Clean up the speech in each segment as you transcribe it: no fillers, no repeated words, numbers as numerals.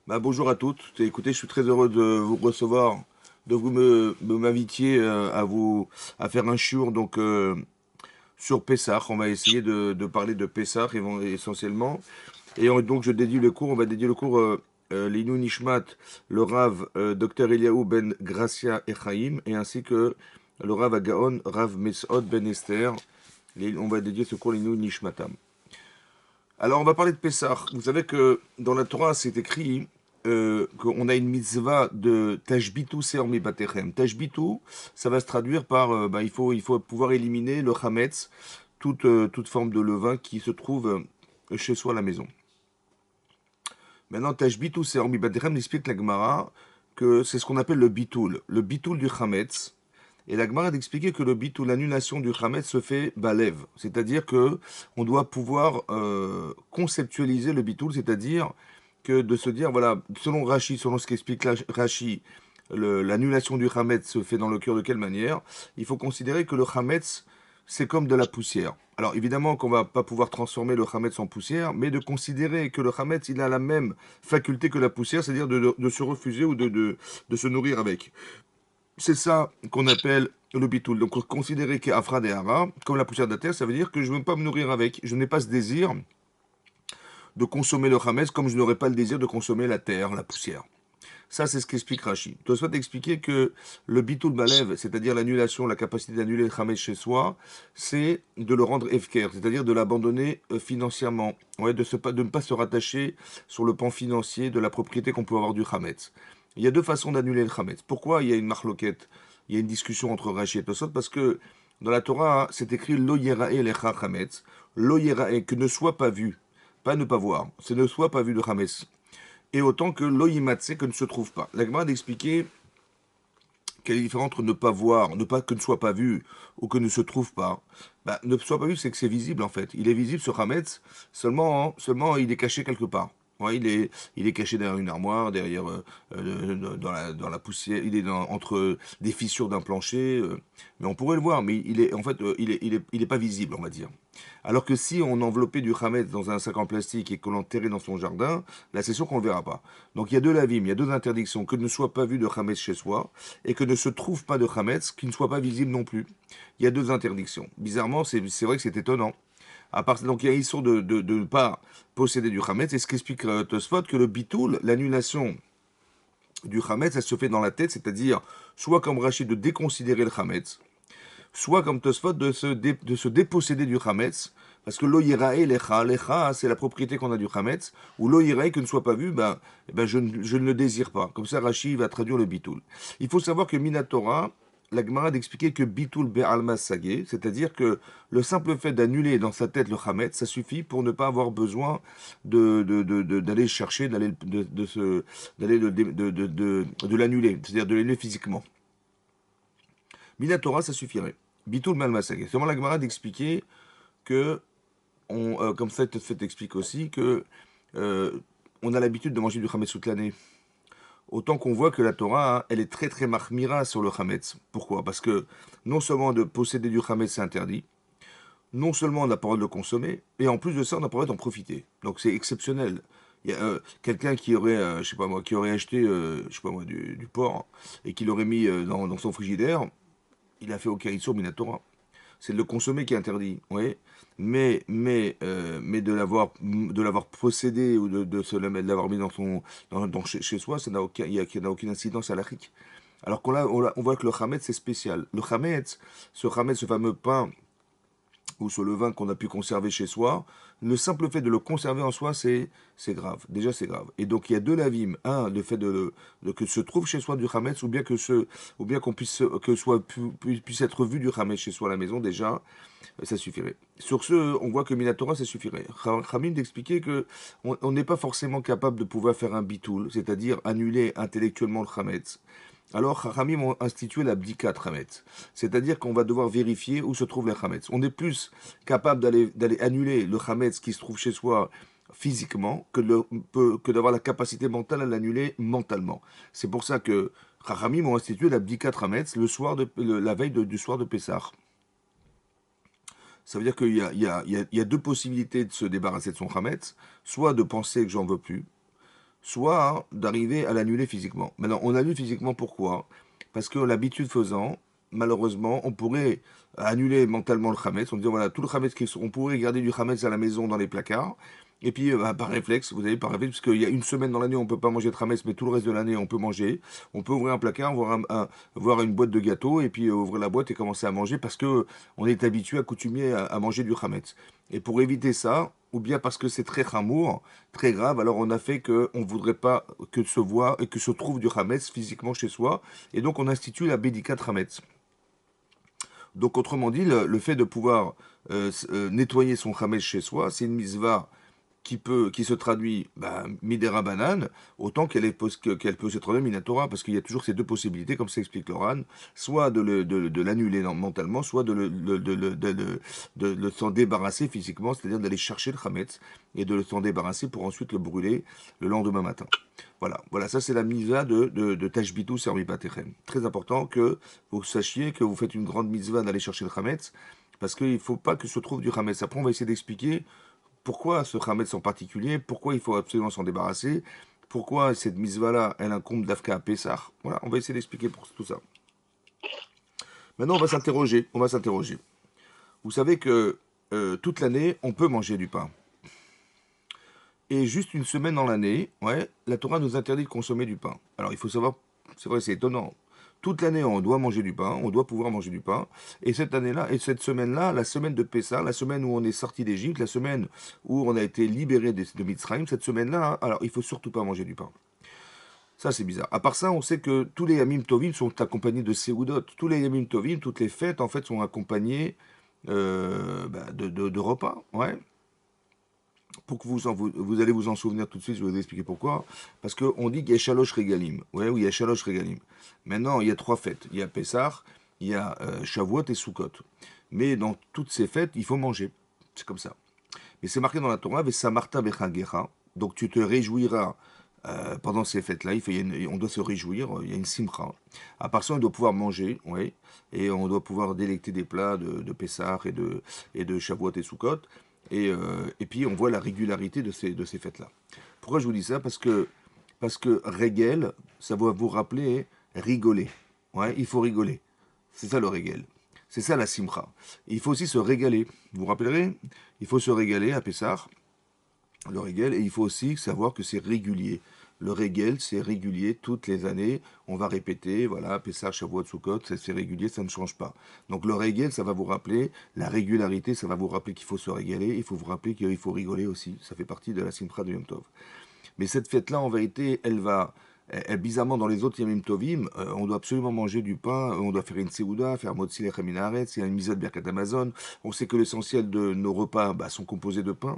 Bonjour à toutes. Écoutez, je suis très heureux de vous recevoir, de vous m'invitiez à faire un shiur sur Pessah. On va essayer de parler de Pessah essentiellement. Donc je dédie le cours, on va dédier le cours Linu Nishmat, le Rav Dr Eliaou ben Gracia Echaim, et ainsi que le Rav Agaon, Rav Mesod ben Esther. On va dédier ce cours Linu Nishmatam. Alors, on va parler de Pessah. Vous savez que dans la Torah, c'est écrit qu'on a une mitzvah de Tashbitu Seor Mibatechem. Tashbitu, ça va se traduire par il faut pouvoir éliminer le Hametz, toute forme de levain qui se trouve chez soi à la maison. Maintenant, Tashbitu Seor Mibatechem explique la Gemara que c'est ce qu'on appelle le bitoul du Hametz. Et la Gemara d'expliquer que le bit ou l'annulation du Hametz se fait balev, c'est-à-dire que on doit pouvoir conceptualiser le bitoul, c'est-à-dire que de se dire, voilà, selon Rashi, selon ce qu'explique Rashi, l'annulation du Hametz se fait dans le cœur de quelle manière. Il faut considérer que le Hametz, c'est comme de la poussière. Alors évidemment qu'on va pas pouvoir transformer le Hametz en poussière, mais de considérer que le Hametz, il a la même faculté que la poussière, c'est-à-dire de se refuser ou de se nourrir avec. C'est ça qu'on appelle le bitoul. Donc considérer qu'Afra de Hara, comme la poussière de la terre, ça veut dire que je ne veux pas me nourrir avec. Je n'ai pas ce désir de consommer le Hametz comme je n'aurais pas le désir de consommer la terre, la poussière. Ça, c'est ce qu'explique Rashi. Tu souhaites expliquer que le bitoul balev, c'est-à-dire l'annulation, la capacité d'annuler le Hametz chez soi, c'est de le rendre efker, c'est-à-dire de l'abandonner financièrement, ouais, de ne pas se rattacher sur le pan financier de la propriété qu'on peut avoir du Hametz. Il y a deux façons d'annuler le Hametz. Pourquoi il y a une marloquette, il y a une discussion entre Rashi et Tosot? Parce que dans la Torah, c'est écrit lo yerae lecha Hametz, lo yerae, que ne soit pas vu, pas ne pas voir, c'est ne soit pas vu de Hametz. Et autant que loyimatse, que ne se trouve pas. La Gemara d'expliquer quelle est la différence entre ne pas voir, ne pas que ne soit pas vu ou que ne se trouve pas. Ne soit pas vu, c'est que c'est visible en fait. Il est visible sur Hametz, seulement il est caché quelque part. Ouais, il est caché derrière une armoire, derrière dans la poussière, entre des fissures d'un plancher, mais on pourrait le voir, mais il est en fait il est pas visible, on va dire. Alors que si on enveloppait du Hametz dans un sac en plastique et qu'on l'enterrait dans son jardin, là c'est sûr qu'on ne le verra pas. Donc il y a deux lavim, il y a deux interdictions, que ne soit pas vu de Hametz chez soi et que ne se trouve pas de Hametz, qui ne soit pas visible non plus. Il y a deux interdictions. Bizarrement, c'est vrai que c'est étonnant. Donc il y a une de ne pas posséder du Hametz, et ce qu'explique Tosfot, que le bitoul, l'annulation du Hametz, ça se fait dans la tête, c'est-à-dire soit comme Rachid de déconsidérer le Hametz, soit comme Tosfot de se déposséder du Hametz, parce que l'oyirae lecha, c'est la propriété qu'on a du Hametz, ou l'oyirae que ne soit pas vu, je ne le désire pas. Comme ça, Rashi va traduire le bitoul. Il faut savoir que Minatora, la Gemara d'expliquer que bitoul be'alma sagé, c'est-à-dire que le simple fait d'annuler dans sa tête le Hametz, ça suffit pour ne pas avoir besoin d'aller chercher, de l'annuler, c'est-à-dire de l'annuler physiquement. Minatora, ça suffirait. Bitoul malmasag. C'est vraiment la Gemara d'expliquer que, comme ça, te fait explique aussi que euh, on a l'habitude de manger du chametz toute l'année. Autant qu'on voit que la Torah, hein, elle est très très mahmira sur le chametz. Pourquoi? Parce que non seulement de posséder du chametz c'est interdit, non seulement on n'a pas le droit de le consommer, et en plus de ça on n'a pas le droit d'en profiter. Donc c'est exceptionnel. Il y a quelqu'un qui aurait, je sais pas moi, qui aurait acheté, je sais pas moi, du porc et qui l'aurait mis dans son frigidaire, il a fait aucun issur minatora. C'est de le consommer qui est interdit, oui. Mais de l'avoir possédé ou de l'avoir mis chez soi, ça n'a aucun, il n'a aucune incidence à l'achik. Alors on voit que le chametz c'est spécial. Le chametz, ce fameux pain ou ce levain qu'on a pu conserver chez soi, le simple fait de le conserver en soi, c'est grave. Déjà, c'est grave. Et donc, il y a deux lavim. Un, le fait que se trouve chez soi du chametz, ou bien qu'on puisse, puisse être vu du chametz chez soi à la maison, déjà, ça suffirait. Sur ce, on voit que Minatora, ça suffirait. Khamim d'expliquer que on n'est pas forcément capable de pouvoir faire un bitoul, c'est-à-dire annuler intellectuellement le chametz. Alors, Chachamim ont institué la bdika Hametz. C'est-à-dire qu'on va devoir vérifier où se trouve le Hametz. On est plus capable d'aller annuler le Hametz qui se trouve chez soi physiquement que d'avoir la capacité mentale à l'annuler mentalement. C'est pour ça que Chachamim ont institué la bdika Hametz la veille du soir de Pessah. Ça veut dire qu'il y a deux possibilités de se débarrasser de son Hametz. Soit de penser que j'en veux plus, soit hein, d'arriver à l'annuler physiquement. Maintenant, on annule physiquement pourquoi? Parce que l'habitude faisant, malheureusement, on pourrait annuler mentalement le Hametz, en disant voilà, tout le Hametz on pourrait garder du Hametz à la maison dans les placards, et puis bah, par réflexe, vous avez par réflexe, parce qu'il y a une semaine dans l'année on ne peut pas manger de Hametz, mais tout le reste de l'année on peut manger, on peut ouvrir un placard, voir une boîte de gâteaux, et puis ouvrir la boîte et commencer à manger, parce que on est habitué, accoutumé à manger du Hametz. Et pour éviter ça, ou bien parce que c'est très ramour, très grave, alors on a fait qu'on ne voudrait pas que se voit et que se trouve du Hametz physiquement chez soi, et donc on institue la Bédikat Hametz. Donc, autrement dit, le fait de pouvoir nettoyer son chametz chez soi, c'est une mitzvah qui se traduit bah, midera banane, autant qu'elle peut se traduire minatora, parce qu'il y a toujours ces deux possibilités, comme s'explique Loran, soit de l'annuler mentalement, soit de s'en débarrasser physiquement, c'est-à-dire d'aller chercher le chametz et de s'en débarrasser pour ensuite le brûler le lendemain matin. Voilà, ça c'est la mitzvah de Tashbitu Servipatechem. Très important que vous sachiez que vous faites une grande mitzvah d'aller chercher le chametz, parce qu'il ne faut pas que se trouve du chametz. Après, on va essayer d'expliquer pourquoi ce Hametz en particulier, pourquoi il faut absolument s'en débarrasser, pourquoi cette mitzvah-là, elle incombe d'Afka à Pessah. Voilà, on va essayer d'expliquer pour tout ça. Maintenant, on va s'interroger. Vous savez que toute l'année, on peut manger du pain. Et juste une semaine dans l'année, ouais, la Torah nous interdit de consommer du pain. Alors, il faut savoir, c'est vrai, c'est étonnant. Toute l'année, on doit manger du pain, on doit pouvoir manger du pain. Et cette année-là, et cette semaine-là, la semaine de Pessah, la semaine où on est sorti d'Égypte, la semaine où on a été libéré de Mitzrayim, cette semaine-là, hein, alors il faut surtout pas manger du pain. Ça, c'est bizarre. À part ça, on sait que tous les Yamim Tovim sont accompagnés de Seudot. Tous les Yamim Tovim, toutes les fêtes, en fait, sont accompagnées de repas. Ouais. Pour que vous allez vous en souvenir tout de suite, je vais vous expliquer pourquoi. Parce qu'on dit qu'il y a Shalosh Regalim. Ouais, oui, il y a Shalosh Regalim. Maintenant, il y a trois fêtes. Il y a Pessah, il y a Shavuot et Sukkot. Mais dans toutes ces fêtes, il faut manger. C'est comme ça. Mais c'est marqué dans la Torah, Vesamarta Bechagecha. Donc tu te réjouiras pendant ces fêtes-là. On doit se réjouir, il y a une simcha. À part ça, on doit pouvoir manger, oui. Et on doit pouvoir délecter des plats de Pessah et de Shavuot et Sukkot. Et puis on voit la régularité de ces fêtes-là. Pourquoi je vous dis ça? Parce que régel, ça va vous rappeler rigoler. Ouais, il faut rigoler. C'est ça le régel. C'est ça la simcha. Il faut aussi se régaler. Vous vous rappellerez? Il faut se régaler à Pessah, le régel, et il faut aussi savoir que c'est régulier. Le régel, c'est régulier toutes les années. On va répéter, voilà, Pessah, Shavuot, Sukkot, c'est régulier, ça ne change pas. Donc le régel, ça va vous rappeler la régularité, ça va vous rappeler qu'il faut se régaler, il faut vous rappeler qu'il faut rigoler aussi. Ça fait partie de la simcha de Yom Tov. Mais cette fête-là, en vérité, bizarrement, dans les autres Yamim Tovim, on doit absolument manger du pain, on doit faire une Seouda, faire Motzi Lechem Minaretz, il y a une mise de Birkat Amazon. On sait que l'essentiel de nos repas sont composés de pain.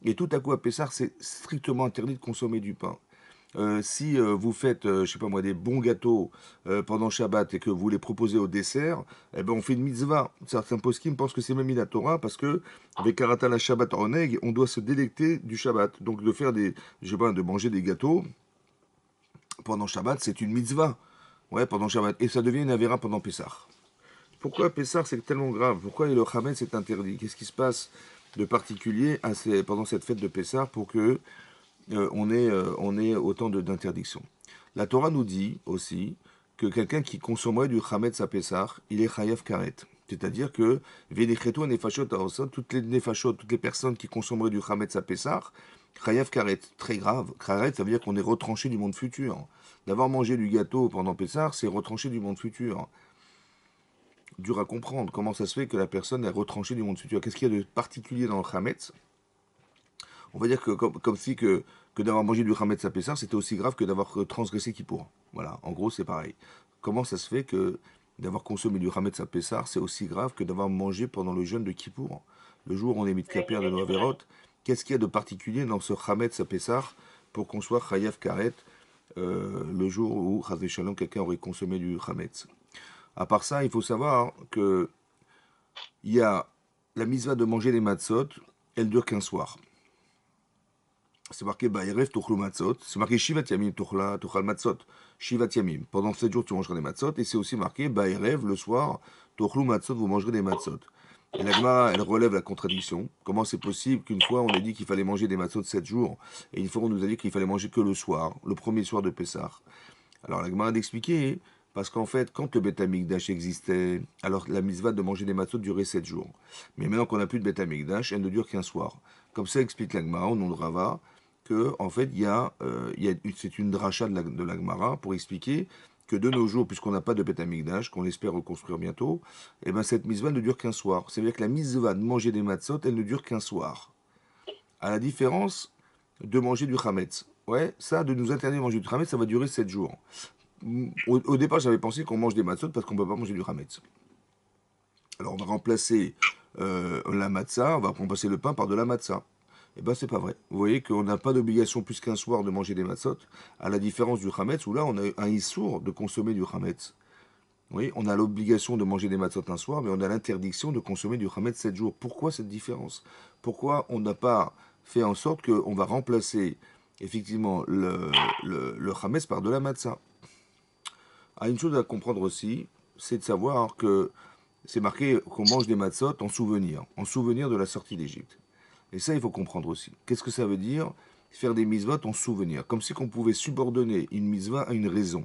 Et tout à coup, à Pessah, c'est strictement interdit de consommer du pain. Si vous faites, je sais pas moi, des bons gâteaux pendant Shabbat et que vous les proposez au dessert, eh ben on fait une mitzvah. Certains poskim pensent que c'est même la Torah parce que avec Karata la Shabbat Oneg, on doit se délecter du Shabbat. Donc de faire je sais pas, de manger des gâteaux pendant Shabbat, c'est une mitzvah. Ouais, pendant Shabbat. Et ça devient une avéra pendant Pessah. Pourquoi Pessah c'est tellement grave? Pourquoi le Chametz est interdit? Qu'est-ce qui se passe de particulier pendant cette fête de Pessah pour que on ait autant d'interdictions? La Torah nous dit aussi que quelqu'un qui consommerait du Chametz à Pessah, il est Chayav Karet. C'est-à-dire que Vénécheto Nefashot Aosot, toutes les Nefashot, toutes les personnes qui consommeraient du Chametz à Pessah, Chayav Karet, très grave. Karet, ça veut dire qu'on est retranché du monde futur. D'avoir mangé du gâteau pendant Pessah, c'est retranché du monde futur. Dur à comprendre. Comment ça se fait que la personne est retranchée du monde futur? Qu'est-ce qu'il y a de particulier dans le Chametz? On va dire que comme si que d'avoir mangé du Hametz à Pessah, c'était aussi grave que d'avoir transgressé Kippour. Voilà, en gros, c'est pareil. Comment ça se fait que d'avoir consommé du Hametz à Pessah, c'est aussi grave que d'avoir mangé pendant le jeûne de Kippour, le jour où on est mis de Kaper de nos Averot? Qu'est-ce qu'il y a de particulier dans ce Hametz à Pessah pour qu'on soit Chayav Karet le jour où, Chazé Shalom, quelqu'un aurait consommé du Hametz? À part ça, il faut savoir que il y a la mitzvah de manger les matzot, elle dure qu'un soir. C'est marqué Ba'erev Tochlu Matzot. C'est marqué Shivat Yamim Tochal Matzot. Shivat Yamim. Pendant 7 jours, tu mangeras des matzot. Et c'est aussi marqué Ba'erev, le soir, Tochlu Matzot, vous mangerez des matzot. Et la Gemara, elle relève la contradiction. Comment c'est possible qu'une fois on a dit qu'il fallait manger des matzot 7 jours, et une fois on nous a dit qu'il fallait manger que le soir, le premier soir de Pessah. Alors la Gemara a d'expliquer, parce qu'en fait, quand le Beth Amikdash existait, alors la mitzvah de manger des matzot durait 7 jours. Mais maintenant qu'on n'a plus de Beth Amikdash, elle ne dure qu'un soir. Comme ça explique la Gemara au nom de Rava, que en fait, c'est une dracha de la Gemara pour expliquer que de nos jours, puisqu'on n'a pas de Beth Amikdash, qu'on espère reconstruire bientôt, eh ben cette mitzvah ne dure qu'un soir. C'est-à-dire que la mitzvah de manger des matzot, elle ne dure qu'un soir. À la différence de manger du chametz. Ouais, ça, de nous interdire de manger du chametz, ça va durer 7 jours. Au départ, j'avais pensé qu'on mange des matzot parce qu'on ne peut pas manger du chametz. Alors, on va remplacer la matzah, on va remplacer le pain par de la matzah. Eh ben, c'est pas vrai. Vous voyez qu'on n'a pas d'obligation plus qu'un soir de manger des matzot, à la différence du chametz, où là, on a un issour de consommer du chametz. Oui, on a l'obligation de manger des matzot un soir, mais on a l'interdiction de consommer du chametz 7 jours. Pourquoi cette différence? Pourquoi on n'a pas fait en sorte qu'on va remplacer effectivement le chametz par de la matzah? Ah, une chose à comprendre aussi, c'est de savoir que c'est marqué qu'on mange des matzot en souvenir de la sortie d'Égypte. Et ça, il faut comprendre aussi. Qu'est-ce que ça veut dire faire des mitzvot en souvenir? Comme si qu'on pouvait subordonner une mitzvah à une raison.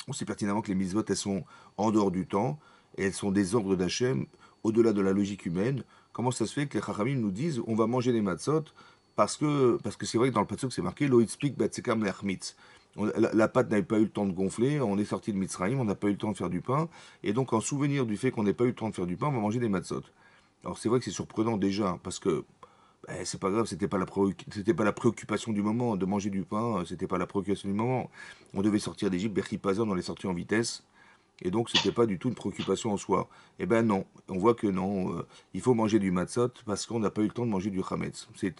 On sait pertinemment que les mitzvot, elles sont en dehors du temps, et elles sont des ordres d'Hachem, au-delà de la logique humaine. Comment ça se fait que les Chachamim nous disent on va manger des matzot parce que c'est vrai que dans le pasuk c'est marqué lo itzpik batsekam leachmitz. La pâte n'avait pas eu le temps de gonfler, on est sorti de Mitzrayim, on n'a pas eu le temps de faire du pain, et donc en souvenir du fait qu'on n'ait pas eu le temps de faire du pain, on va manger des matzot. Alors c'est vrai que c'est surprenant déjà, parce que c'est pas grave, c'était pas la préoccupation du moment de manger du pain, c'était pas la préoccupation du moment. On devait sortir d'Égypte, Berchi Pazan, on est sorti en vitesse, et donc c'était pas du tout une préoccupation en soi. Eh ben non, on voit que non, il faut manger du matzot parce qu'on n'a pas eu le temps de manger du chametz. C'est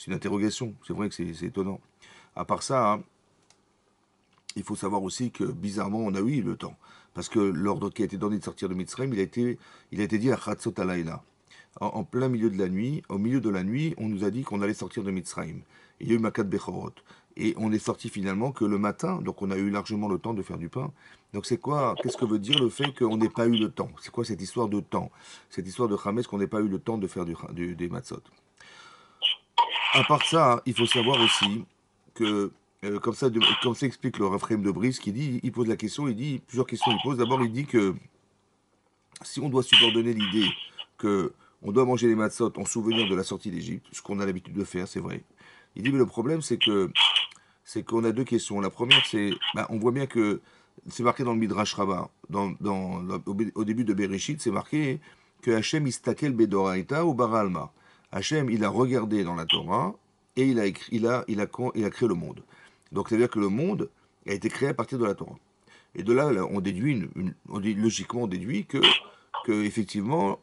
une interrogation, c'est vrai que c'est étonnant. À part ça, hein, il faut savoir aussi que bizarrement on a eu le temps. Parce que l'ordre qui a été donné de sortir de Mitzrayim, il a été dit à Chatzot Alayla. En plein milieu de la nuit, au milieu de la nuit, on nous a dit qu'on allait sortir de Mitzrayim. Il y a eu Makat Bechorot. Et on est sorti finalement que le matin, donc on a eu largement le temps de faire du pain. Donc c'est quoi, qu'est-ce que veut dire le fait qu'on n'ait pas eu le temps? C'est quoi cette histoire de temps? Cette histoire de Hametz qu'on n'ait pas eu le temps de faire des matzot. À part ça, il faut savoir aussi que, comme ça explique le Raphaël de Brice, qui dit, il pose la question, il dit, plusieurs questions il pose. D'abord, il dit que si on doit subordonner l'idée que on doit manger les matzot en souvenir de la sortie d'Égypte, ce qu'on a l'habitude de faire, c'est vrai. Il dit, mais le problème, c'est qu'on a deux questions. La première, c'est, on voit bien que c'est marqué dans le Midrash Rabbah, au début de Bereshit, c'est marqué que Hachem istakel bedoraita ou baralma. Hachem, il a regardé dans la Torah et il a créé le monde. Donc, c'est-à-dire que le monde a été créé à partir de la Torah. Et de là, on déduit, logiquement, on déduit que effectivement,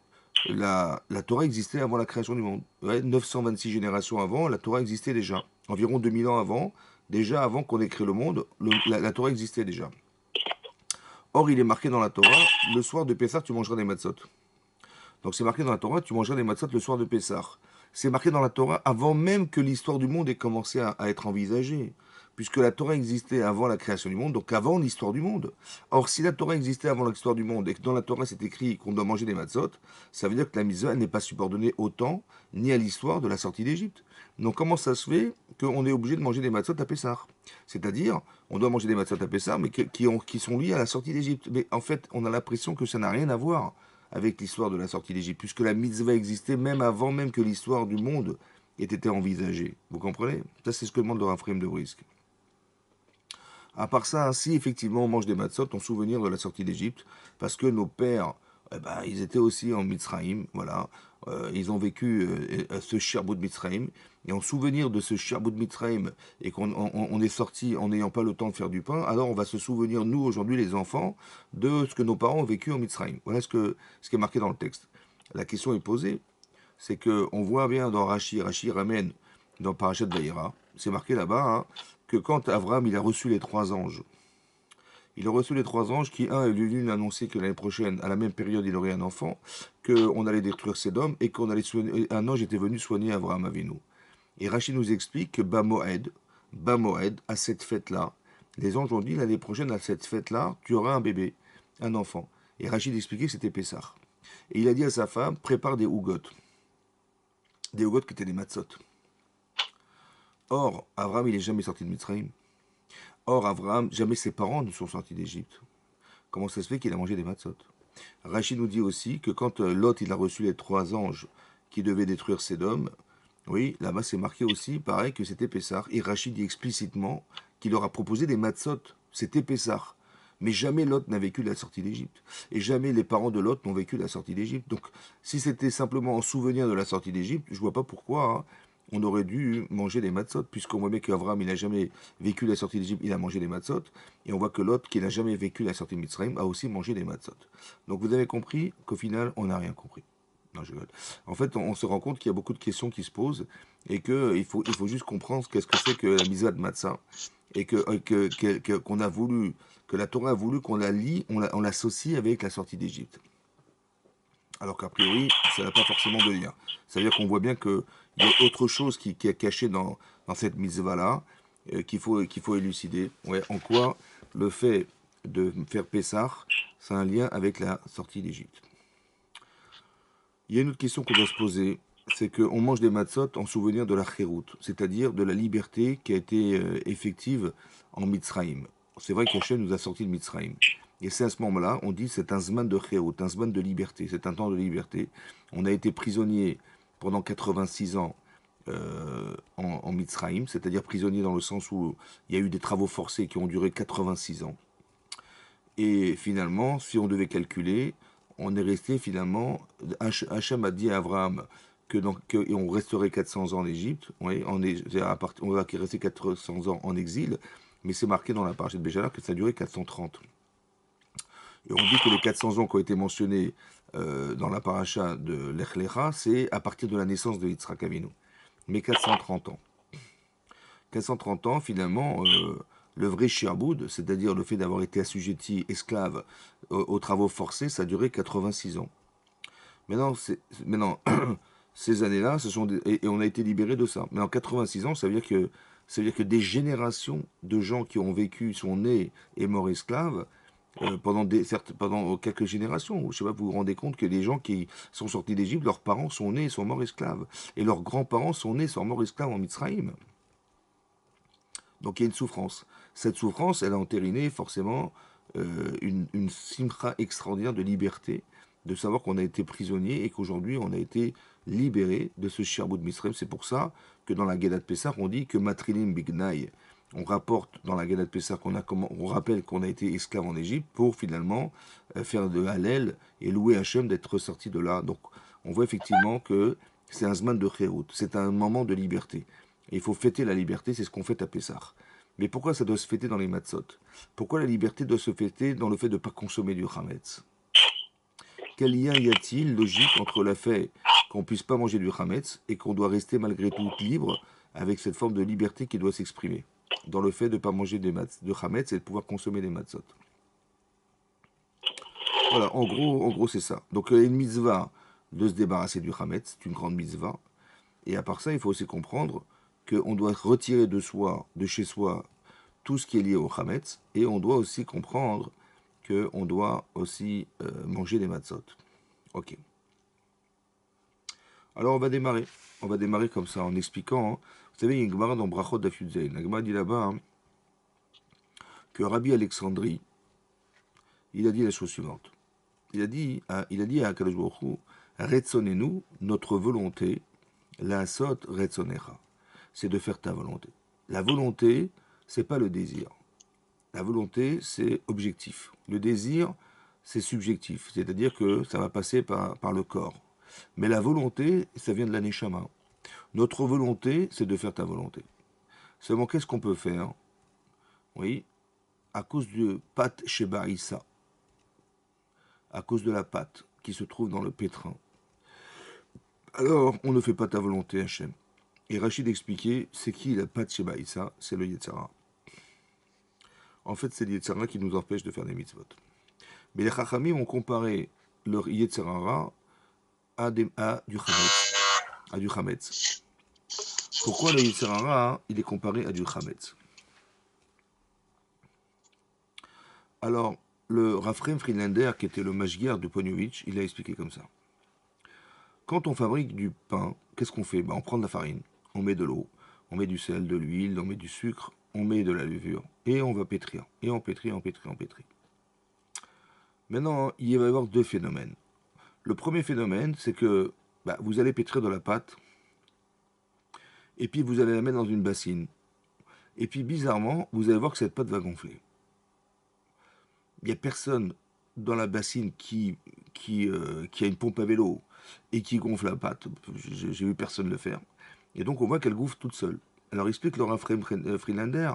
la Torah existait avant la création du monde. Ouais, 926 générations avant, la Torah existait déjà. Environ 2000 ans avant, déjà avant qu'on ait créé le monde, la Torah existait déjà. Or, il est marqué dans la Torah, le soir de Pessah, tu mangeras des matzot. Donc c'est marqué dans la Torah, tu mangeras des matzot le soir de Pessah. C'est marqué dans la Torah avant même que l'histoire du monde ait commencé à être envisagée. Puisque la Torah existait avant la création du monde, donc avant l'histoire du monde. Or, si la Torah existait avant l'histoire du monde et que dans la Torah c'est écrit qu'on doit manger des matzot, ça veut dire que la mitzvah n'est pas subordonnée au temps ni à l'histoire de la sortie d'Égypte. Donc comment ça se fait qu'on est obligé de manger des matzot à Pessah? C'est-à-dire, on doit manger des matzot à Pessah, mais qui sont liés à la sortie d'Égypte. Mais en fait, on a l'impression que ça n'a rien à voir avec l'histoire de la sortie d'Égypte, puisque la mitzvah existait même avant même que l'histoire du monde ait été envisagée. Vous comprenez? Ça, c'est ce que demande le Raphaël de Brisk. À part ça, si effectivement on mange des matzot en souvenir de la sortie d'Égypte, parce que nos pères, ils étaient aussi en Mitzrayim, voilà, ils ont vécu ce Sherbut Mitzrayim, et en souvenir de ce Sherbut Mitzrayim, et qu'on est sorti en n'ayant pas le temps de faire du pain, alors on va se souvenir, nous aujourd'hui les enfants, de ce que nos parents ont vécu en Mitzrayim. Voilà ce qui est marqué dans le texte. La question est posée, c'est que on voit bien dans Rashi ramène dans Parashat Vayera, c'est marqué là-bas, hein, que quand Abraham il a reçu les trois anges, il a reçu les trois anges qui, un, est venu annoncer que l'année prochaine, à la même période, il aurait un enfant, qu'on allait détruire Sédom et un ange était venu soigner Abraham Avinu. Et Rachid nous explique que Bamoed, à cette fête-là, les anges ont dit l'année prochaine, à cette fête-là, tu auras un bébé, un enfant. Et Rachid expliquait que c'était Pessah. Et il a dit à sa femme, prépare des ougottes qui étaient des matzot. Or, Abraham, il n'est jamais sorti de Mitzrayim. Or, Abraham, jamais ses parents ne sont sortis d'Égypte. Comment ça se fait qu'il a mangé des matzot? Rachid nous dit aussi que quand Lot il a reçu les 3 anges qui devaient détruire Sédom, oui, là-bas c'est marqué aussi, pareil, que c'était Pessah. Et Rachid dit explicitement qu'il leur a proposé des matzot. C'était Pessah. Mais jamais Lot n'a vécu la sortie d'Égypte. Et jamais les parents de Lot n'ont vécu la sortie d'Égypte. Donc, si c'était simplement en souvenir de la sortie d'Égypte, je vois pas pourquoi on aurait dû manger des matzot, puisqu'on voit bien qu'Avraham, il n'a jamais vécu la sortie d'Égypte, il a mangé des matzot. Et on voit que Lot, qui n'a jamais vécu la sortie de Mitzrayim, a aussi mangé des matzot. Donc, vous avez compris qu'au final, on n'a rien compris. Non, je rigole. En fait, on se rend compte qu'il y a beaucoup de questions qui se posent et qu'il faut juste comprendre qu'est-ce que c'est que la mitzvah de matzah et qu'on a voulu, que la Torah a voulu qu'on la lie, on l'associe avec la sortie d'Égypte. Alors qu'a priori, ça n'a pas forcément de lien. C'est-à-dire qu'on voit bien qu'il y a autre chose qui est cachée dans cette mitzvah-là, qu'il faut élucider. Ouais, en quoi le fait de faire Pessah, c'est un lien avec la sortie d'Égypte. Il y a une autre question qu'on doit se poser, c'est qu'on mange des matzot en souvenir de la chérout, c'est-à-dire de la liberté qui a été effective en Mitzrayim. C'est vrai qu'Hachem nous a sorti de Mitzrayim. Et c'est à ce moment-là, on dit c'est un zman de chérout, un zman de liberté, c'est un temps de liberté. On a été prisonnier pendant 86 ans en Mitzrayim, c'est-à-dire prisonnier dans le sens où il y a eu des travaux forcés qui ont duré 86 ans. Et finalement, si on devait calculer, on est resté finalement. Hachem a dit à Abraham qu'on resterait 400 ans en Égypte. Oui, on va rester 400 ans en exil, mais c'est marqué dans la paracha de Béchalach que ça a duré 430. Et on dit que les 400 ans qui ont été mentionnés dans la paracha de Lech Lecha, c'est à partir de la naissance de Yitzhak Avinu. Mais 430 ans. 430 ans, finalement, le vrai shi'aboud, c'est-à-dire le fait d'avoir été assujetti, esclave aux travaux forcés, ça a duré 86 ans. Maintenant ces années-là, et on a été libéré de ça. Mais en 86 ans, ça veut dire que des générations de gens qui ont vécu, sont nés et morts esclaves, pendant quelques générations. Je ne sais pas, vous vous rendez compte que les gens qui sont sortis d'Égypte, leurs parents sont nés et sont morts esclaves. Et leurs grands-parents sont nés et sont morts esclaves en Mitzrayim. Donc il y a une souffrance. Cette souffrance, elle a entériné forcément une simcha extraordinaire de liberté, de savoir qu'on a été prisonnier et qu'aujourd'hui on a été libéré de ce shi'aboud Mitzrayim. C'est pour ça que dans la Gedat Pessah, on dit que Matrilim Bignai, on rapporte dans la Gedat Pessah on rappelle qu'on a été esclave en Égypte pour finalement faire de Hallel et louer Hachem d'être sorti de là. Donc on voit effectivement que c'est un zman de chérout, c'est un moment de liberté. Et il faut fêter la liberté, c'est ce qu'on fête à Pessah. Mais pourquoi ça doit se fêter dans les matzot? Pourquoi la liberté doit se fêter dans le fait de ne pas consommer du chametz? Quel lien y a-t-il logique entre le fait qu'on ne puisse pas manger du chametz et qu'on doit rester malgré tout libre avec cette forme de liberté qui doit s'exprimer dans le fait de ne pas manger de chametz et de pouvoir consommer des matzot? Voilà, en gros c'est ça. Donc il y a une mitzvah de se débarrasser du chametz, c'est une grande mitzvah. Et à part ça, il faut aussi comprendre qu'on doit retirer de chez soi, tout ce qui est lié au chametz, et on doit aussi comprendre qu'on doit aussi manger des matzot. Ok. Alors on va démarrer. On va démarrer comme ça en expliquant. Vous savez, il y a une Gemara dans Brachot Daf Yud Zayin. La Gemara dit là-bas que Rabbi Alexandrie, il a dit la chose suivante. Il a dit à Akadosh Baruch Hu, Retzonenu, notre volonté, la sot retzonecha, c'est de faire ta volonté. La volonté, c'est pas le désir. La volonté, c'est objectif. Le désir, c'est subjectif. C'est-à-dire que ça va passer par le corps. Mais la volonté, ça vient de la neshama. Notre volonté, c'est de faire ta volonté. Seulement, qu'est-ce qu'on peut faire? Oui, à cause de pâte Sheba Issa, à cause de la pâte qui se trouve dans le pétrin. Alors, on ne fait pas ta volonté, Hachem. Et Rachid expliquait, c'est qui la pâte Sheba Issa? C'est le Yetzara. En fait, c'est le Yetzara qui nous empêche de faire des mitzvot. Mais les Chachamim ont comparé leur Yetzara à du Chametz. Pourquoi le Yetzara, il est comparé à du Chametz? Alors, le Raphaël Friedlander, qui était le mashgiach de Ponyovitch, il a expliqué comme ça. Quand on fabrique du pain, qu'est-ce qu'on fait? Ben, on prend de la farine, on met de l'eau, on met du sel, de l'huile, on met du sucre, on met de la levure, et on va pétrir. Et on pétrit, on pétrit, on pétrit. Maintenant, il va y avoir deux phénomènes. Le premier phénomène, c'est que vous allez pétrir de la pâte, et puis vous allez la mettre dans une bassine. Et puis bizarrement, vous allez voir que cette pâte va gonfler. Il n'y a personne dans la bassine qui a une pompe à vélo et qui gonfle la pâte. J'ai vu personne le faire. Et donc on voit qu'elle gonfle toute seule. Alors explique Laura Friedlander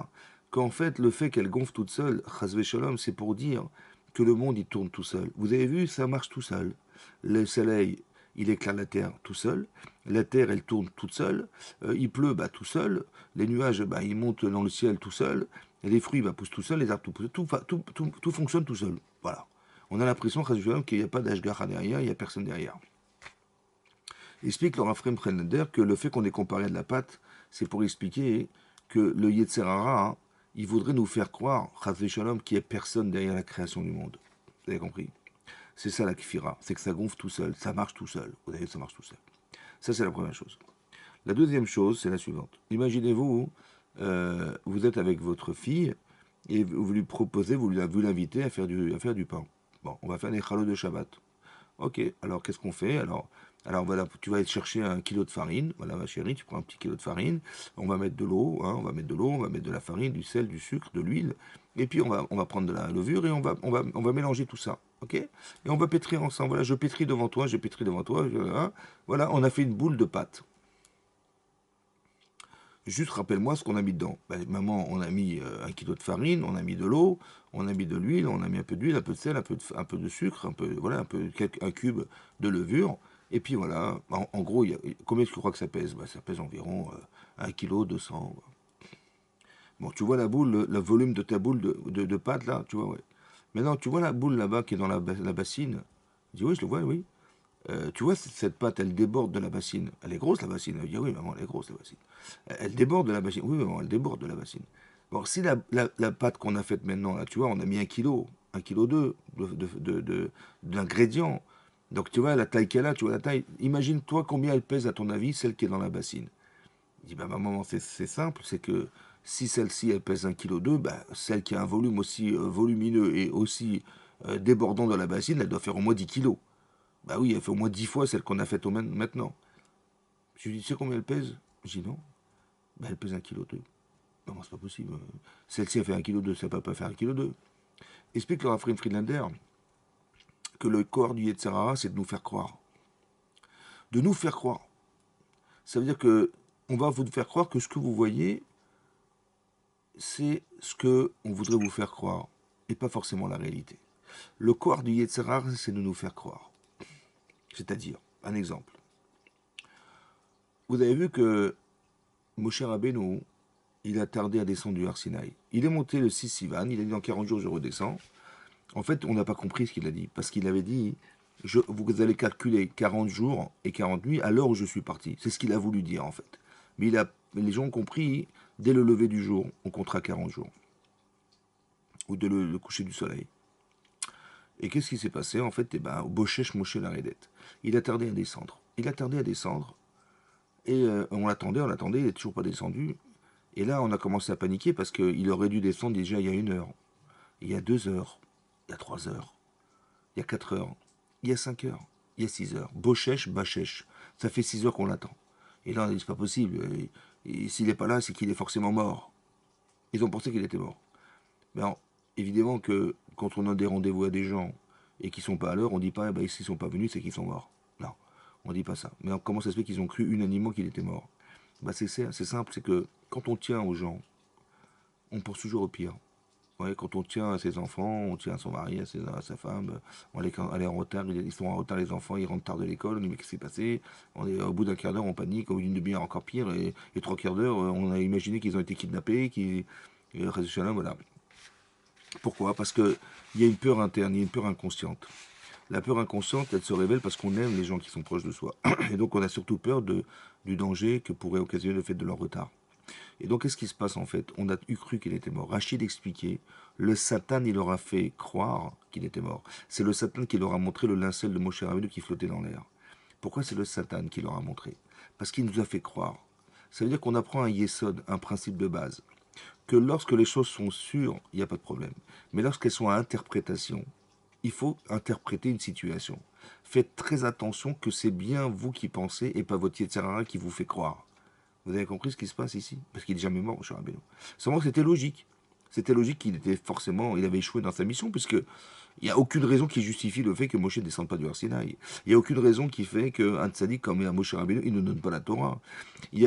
qu'en fait le fait qu'elle gonfle toute seule, Chasvé Shalom, c'est pour dire que le monde il tourne tout seul. Vous avez vu, ça marche tout seul. Le soleil, il éclaire la terre tout seul. La terre, elle tourne toute seule. Il pleut, tout seul. Les nuages, ils montent dans le ciel tout seul. Et les fruits poussent tout seuls, les arbres poussent tout fonctionne tout seul. Voilà. On a l'impression qu'il n'y a pas d'Ashgacha derrière, il n'y a personne derrière. Il explique Laura Friedlander que le fait qu'on ait comparé de la pâte, c'est pour expliquer que le Yetzer Hara, il voudrait nous faire croire, Chazvé Shalom, qu'il n'y a personne derrière la création du monde. Vous avez compris? C'est ça la kfira, c'est que ça gonfle tout seul, ça marche tout seul. Vous voyez, ça marche tout seul. Ça, c'est la première chose. La deuxième chose, c'est la suivante. Imaginez-vous, vous êtes avec votre fille et vous lui proposez, vous l'invitez à faire du pain. Bon, on va faire des chalots de Shabbat. Ok, alors qu'est-ce qu'on fait? Alors voilà, tu vas aller chercher 1 kilo de farine. Voilà, ma chérie, tu prends un petit kilo de farine. On va mettre de l'eau, on va mettre de la farine, du sel, du sucre, de l'huile. Et puis on va prendre de la levure et on va mélanger tout ça. Ok? Et on va pétrir ensemble. Voilà, je pétris devant toi, je pétris devant toi. Voilà, on a fait une boule de pâte. Juste rappelle-moi ce qu'on a mis dedans. Maman, on a mis 1 kilo de farine, on a mis de l'eau, on a mis de l'huile, on a mis un peu d'huile, un peu de sel, un peu de sucre, un cube de levure. Et puis voilà, en gros, combien tu crois que ça pèse? Ça pèse environ 1 kg 200. Bon, tu vois la boule, le volume de ta boule de pâte là, tu vois, ouais. Maintenant, tu vois la boule là-bas qui est dans la bassine? Je dis oui, je le vois, oui. Tu vois, cette pâte, elle déborde de la bassine. Elle est grosse, la bassine. Elle dit, oui, maman, elle est grosse, la bassine. Elle déborde de la bassine. Oui, maman, elle déborde de la bassine. Bon, si la pâte qu'on a faite maintenant, là, tu vois, on a mis 1 kilo, 1 kg 2 d'ingrédients. Donc, tu vois, la taille qu'elle a, tu vois, la taille. Imagine-toi combien elle pèse, à ton avis, celle qui est dans la bassine. Il dit, maman, c'est simple, c'est que si celle-ci, elle pèse 1 kg 2, celle qui a un volume aussi volumineux et aussi débordant de la bassine, elle doit faire au moins 10 kilos. Bah oui, elle fait au moins 10 fois celle qu'on a faite maintenant. Je lui dis, tu sais combien elle pèse? Je dis non. Elle pèse 1 kg 2. Non, c'est pas possible. Celle-ci, elle fait 1 kg 2, ça peut pas faire 1 kg 2. Explique leur Raphaël Friedlander que le corps du Yetzer Hara, c'est de nous faire croire. De nous faire croire. Ça veut dire que on va vous faire croire que ce que vous voyez, c'est ce que on voudrait vous faire croire, et pas forcément la réalité. Le corps du Yetzer Hara, c'est de nous faire croire. C'est-à-dire, un exemple. Vous avez vu que Moshe Rabbeinu, il a tardé à descendre du Har Sinaï. Il est monté le 6 Sivan, il a dit dans 40 jours je redescends. En fait, on n'a pas compris ce qu'il a dit, parce qu'il avait dit, vous allez calculer 40 jours et 40 nuits à l'heure où je suis parti. C'est ce qu'il a voulu dire en fait. Mais les gens ont compris, dès le lever du jour, on comptera 40 jours. Ou dès le coucher du soleil. Et qu'est-ce qui s'est passé? En fait, Boshesh Moshe Laredet. Il a tardé à descendre. Et on l'attendait, il n'est toujours pas descendu. Et là, on a commencé à paniquer parce qu'il aurait dû descendre déjà il y a 1 heure, il y a 2 heures, il y a 3 heures, il y a 4 heures, il y a 5 heures, il y a 6 heures. Boshesh, Bachesh. Ça fait 6 heures qu'on l'attend. Et là, on a dit, c'est pas possible. Et s'il n'est pas là, c'est qu'il est forcément mort. Ils ont pensé qu'il était mort. Mais alors, évidemment que quand on donne des rendez-vous à des gens et qu'ils ne sont pas à l'heure, on ne dit pas, s'ils ne sont pas venus, c'est qu'ils sont morts. Non, on ne dit pas ça. Mais comment ça se fait qu'ils ont cru unanimement qu'il était mort? C'est simple, c'est que quand on tient aux gens, on pense toujours au pire. Ouais, quand on tient à ses enfants, on tient à son mari, à sa femme, elle est en retard, ils sont en retard les enfants, ils rentrent tard de l'école, on dit mais qu'est-ce qui s'est passé? On est au bout d'un quart d'heure, on panique, au bout d'une demi-heure encore pire, et 3 quarts d'heure, on a imaginé qu'ils ont été kidnappés, voilà. Pourquoi? Parce qu'il y a une peur interne, il y a une peur inconsciente. La peur inconsciente, elle se révèle parce qu'on aime les gens qui sont proches de soi. Et donc on a surtout peur du danger que pourrait occasionner le fait de leur retard. Et donc, qu'est-ce qui se passe en fait? On a eu cru qu'il était mort. Rachid expliquait, le Satan, il leur a fait croire qu'il était mort. C'est le Satan qui leur a montré le linceul de Moshe Rabbeinu qui flottait dans l'air. Pourquoi c'est le Satan qui leur a montré? Parce qu'il nous a fait croire. Ça veut dire qu'on apprend un yesod, un principe de base, que lorsque les choses sont sûres, il n'y a pas de problème. Mais lorsqu'elles sont à interprétation, il faut interpréter une situation. Faites très attention que c'est bien vous qui pensez et pas votre Yetzirara qui vous fait croire. Vous avez compris ce qui se passe ici? Parce qu'il n'est jamais mort, cher Rabbeinu. Seulement que c'était logique. C'était logique qu'il était forcément, il avait échoué dans sa mission, puisque il n'y a aucune raison qui justifie le fait que Moshe ne descende pas du Har Sinaï. Il n'y a aucune raison qui fait qu'un tzaddik comme un Moshe Rabbeinu, il ne donne pas la Torah.